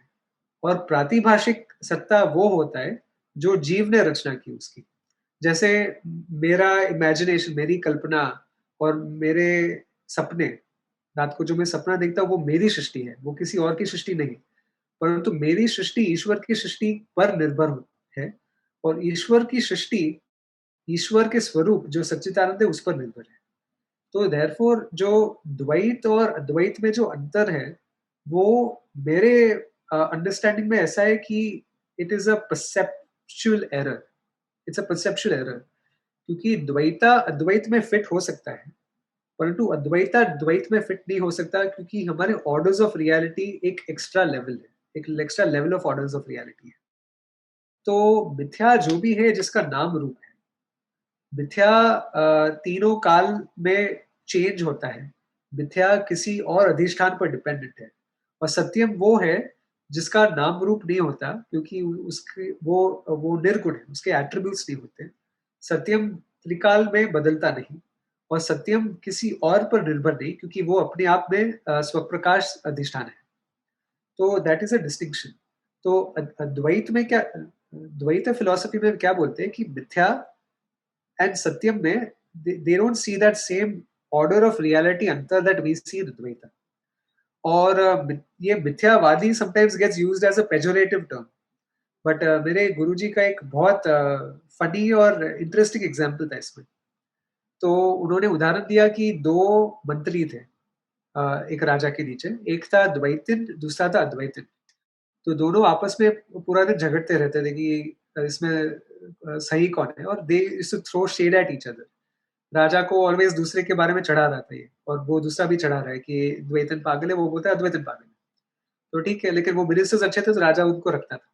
और प्रातिभाषिक सत्ता वो होता है जो जीव ने रचना की उसकी। जैसे मेरा इमेजिनेशन, मेरी कल्पना और मेरे सपने, रात को जो मैं सपना देखता हूँ वो मेरी सृष्टि है, वो किसी और की सृष्टि नहीं। परंतु मेरी सृष्टि ईश्वर की सृष्टि पर निर्भर है, और ईश्वर की सृष्टि, ईश्वर के स्वरूप जो सच्चिदानंद है उस पर निर्भर है। तो देयरफॉर जो द्वैत और अद्वैत में जो अंतर है, वो मेरे अंडरस्टैंडिंग में ऐसा है कि it is a perceptual error, it's a perceptual error, क्योंकि द्वैता अद्वैत में फिट हो सकता है, परंतु अद्वैता द्वैत में फिट नहीं हो सकता, क्योंकि हमारे ऑर्डर्स ऑफ रियलिटी एक एक्स्ट्रा लेवल है, एक extra level of orders of reality है। तो मिथ्या जो भी है जिसका नाम रूप है, मिथ्या तीनों काल में चेंज होता है, मिथ्या किसी और अधिष्ठान पर डिपेंडेंट है, और सत्यम वो है जिसका नाम रूप नहीं होता, क्योंकि उसके वो निर्गुण है, उसके एट्रीब्यूट्स नहीं होते। सत्यम त्रिकाल में बदलता नहीं, और सत्यम किसी और पर निर्भर नहीं, क्योंकि वो अपने आप में स्वप्रकाश अधिष्ठान है। तो दैट इज अ डिस्टिंक्शन। तो अद्वैत में क्या, द्वैत फिलॉसफी में क्या बोलते हैं कि मिथ्या एंड सत्यम में they don't see that same order of reality अंतर that we see in Advaita. और ये मिथ्यावादी sometimes gets used as a pejorative term, but मेरे गुरुजी का एक बहुत फनी और इंटरेस्टिंग एग्जाम्पल था इसमें। तो उन्होंने उदाहरण दिया कि 2 मंत्री थे एक राजा के नीचे, एक था द्वैतिन, दूसरा था अद्वैतिन। तो दोनों आपस में पूरा दिन झगड़ते रहते थे कि इसमें सही कौन है, और they used to throw shade at each other. राजा को ऑलवेज दूसरे के बारे में चढ़ा रहा था ये, और वो दूसरा भी चढ़ा रहा है कि द्वैतन पागल है, वो बोलता है अद्वैतन पागल है। तो ठीक है, लेकिन वो मिनिस्टर्स अच्छे थे तो राजा उनको रखता था।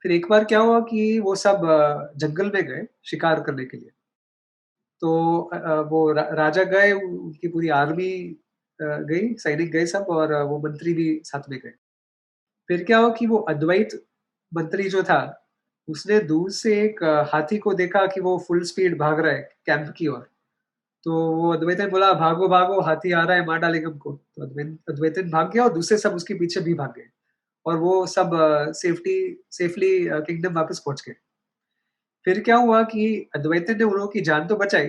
फिर एक बार क्या हुआ कि वो सब जंगल में गए शिकार करने के लिए। तो वो राजा गए, उनकी पूरी आर्मी गई, सैनिक गए सब, और वो मंत्री भी साथ में गए। फिर क्या हुआ कि वो अद्वैत मंत्री जो था, उसने दूर से एक हाथी को देखा कि वो फुल स्पीड भाग रहा है कैंप की ओर। तो वो अद्वैतन बोला, भागो भागो, हाथी आ रहा है, मार डालेगा हमको। तो अद्वैतन भाग गया, और दूसरे सब उसके पीछे भी भाग गए, और वो सब सेफली किंगडम वापस पहुंच गए। फिर क्या हुआ कि अद्वैतन ने उन लोगों की जान तो बचाई,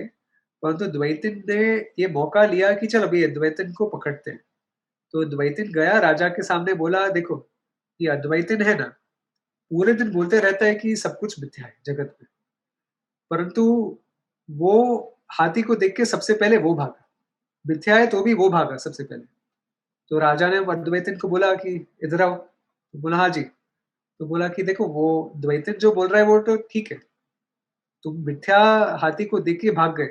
परंतु द्वैतन ने ये मौका लिया कि चल अभी अद्वैतन को पकड़ते हैं। तो द्वैतन गया राजा के सामने, बोला देखो, ये अद्वैतन है ना, पूरे दिन बोलते रहता है कि सब कुछ मिथ्या है जगत में, परंतु वो हाथी को देख के सबसे पहले वो भागा, मिथ्या है तो भी वो भागा सबसे पहले। तो राजा ने द्वैतन को बोला कि इधर आओ। तो बोला हाँ जी। तो बोला कि देखो, वो द्वैतन जो बोल रहा है वो तो ठीक है, तुम मिथ्या हाथी को देख के भाग गए।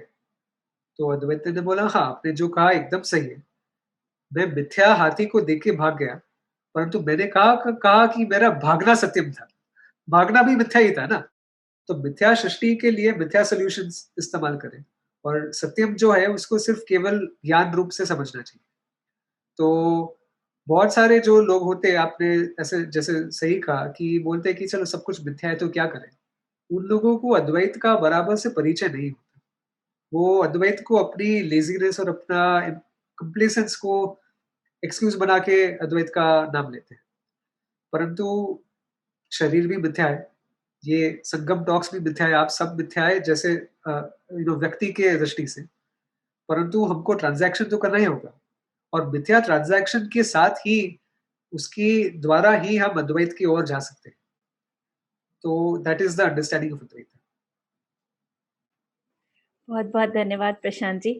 तो अद्वैतन ने बोला हाँ, आपने जो कहा एकदम सही है, मैं मिथ्या हाथी को देख के भाग गया, परंतु मैंने कहा कि मेरा भागना सत्यम था, भागना भी मिथ्या ही था ना। तो मिथ्या सृष्टि के लिए मिथ्या सॉल्यूशंस इस्तेमाल करें, और सत्यम जो है उसको सिर्फ केवल ज्ञान रूप से समझना चाहिए। तो बहुत सारे जो लोग होते हैं, आपने ऐसे जैसे सही कहा कि बोलते हैं कि चलो सब कुछ मिथ्या है तो क्या करें, उन लोगों को अद्वैत का बराबर से परिचय नहीं होता। वो अद्वैत को अपनी लेजीनेस और अपना कंप्लेसेंस को एक्सक्यूज बना के अद्वैत का नाम लेते हैं। परंतु शरीर भी मिथ्या है, ये संगम टॉक्स भी मिथ्या है, आप सब मिथ्या है जैसे व्यक्ति के दृष्टि से। परंतु हमको ट्रांज़ैक्शन तो करना ही होगा और मिथ्या ट्रांज़ैक्शन के साथ ही उसके द्वारा ही हम अद्वैत की ओर जा सकते हैं। तो that is the understanding of अद्वैत। बहुत-बहुत धन्यवाद प्रशांत जी।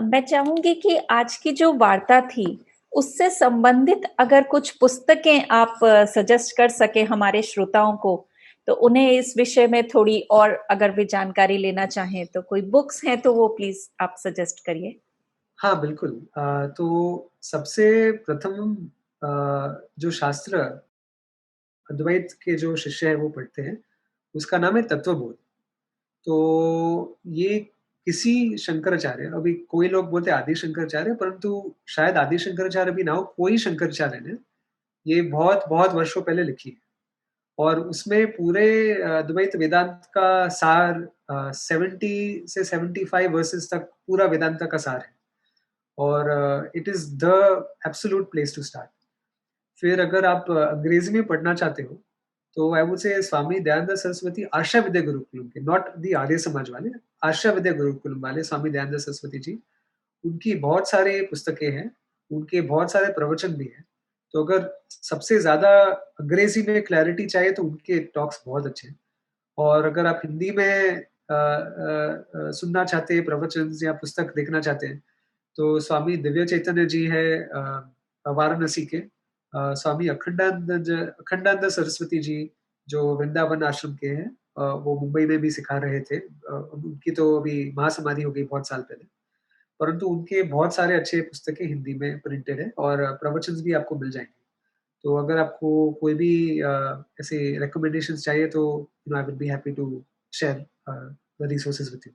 मैं चाहूँगी कि आज की जो वार्ता थी, उससे संबंधित अगर कुछ पुस्तकें आप सजेस्ट कर सकें हमारे श्रोताओं को, तो उन्हें इस विषय में थोड़ी और अगर वे जानकारी लेना चाहें, तो कोई बुक्स हैं तो वो प्लीज़ आप सजेस्ट करिए। हाँ, बिल्कुल। तो सबसे प्रथम जो शास्त्र अद्वैत के जो शिष्य हैं वो पढ़ते हैं, उसका नाम है तत्वबोध। तो ये किसी शंकराचार्य, अभी कोई लोग बोलते हैं आदि शंकराचार्य, परंतु शायद आदि शंकराचार्य भी ना हो, कोई शंकराचार्य ने ये बहुत-बहुत वर्षों पहले लिखी है। और उसमें पूरे अद्वैत वेदांत का सार 70 से 75 वर्सेस तक पूरा वेदांत का सार है। और it is the absolute place to start. फिर अगर आप अंग्रेजी में पढ़ना चाहते हो, तो I would say Swami Dayanand Saraswati आशा विद्या गुरुकुलम के, नॉट दी आर्य समाज वाले, आशा विद्या गुरुकुलम वाले स्वामी दयानंद सरस्वती जी, उनकी बहुत सारे पुस्तकें हैं, उनके बहुत सारे प्रवचन भी हैं। तो अगर सबसे ज़्यादा अंग्रेजी में क्लैरिटी चाहिए तो उनके टॉक्स बहुत अच्छे हैं। और अगर आप हिंदी में सुनना चाहते हैं प्रवचन या पुस्तक देखना चाहते हैं, तो स्वामी दिव्य चैतन्य जी है वाराणसी के। स्वामी अखंडानंद सरस्वती जी जो वृंदावन आश्रम के हैं, वो मुंबई में भी सिखा रहे थे। उनकी तो अभी महासमाधि हो गई बहुत साल पहले। परंतु उनके बहुत सारे अच्छे पुस्तकें हिंदी में प्रिंटेड है और प्रवचन भी आपको मिल जाएँगे। तो अगर आपको कोई भी ऐसे रिकमेंडेशंस चाहिए तो I will be happy to share the resources with you.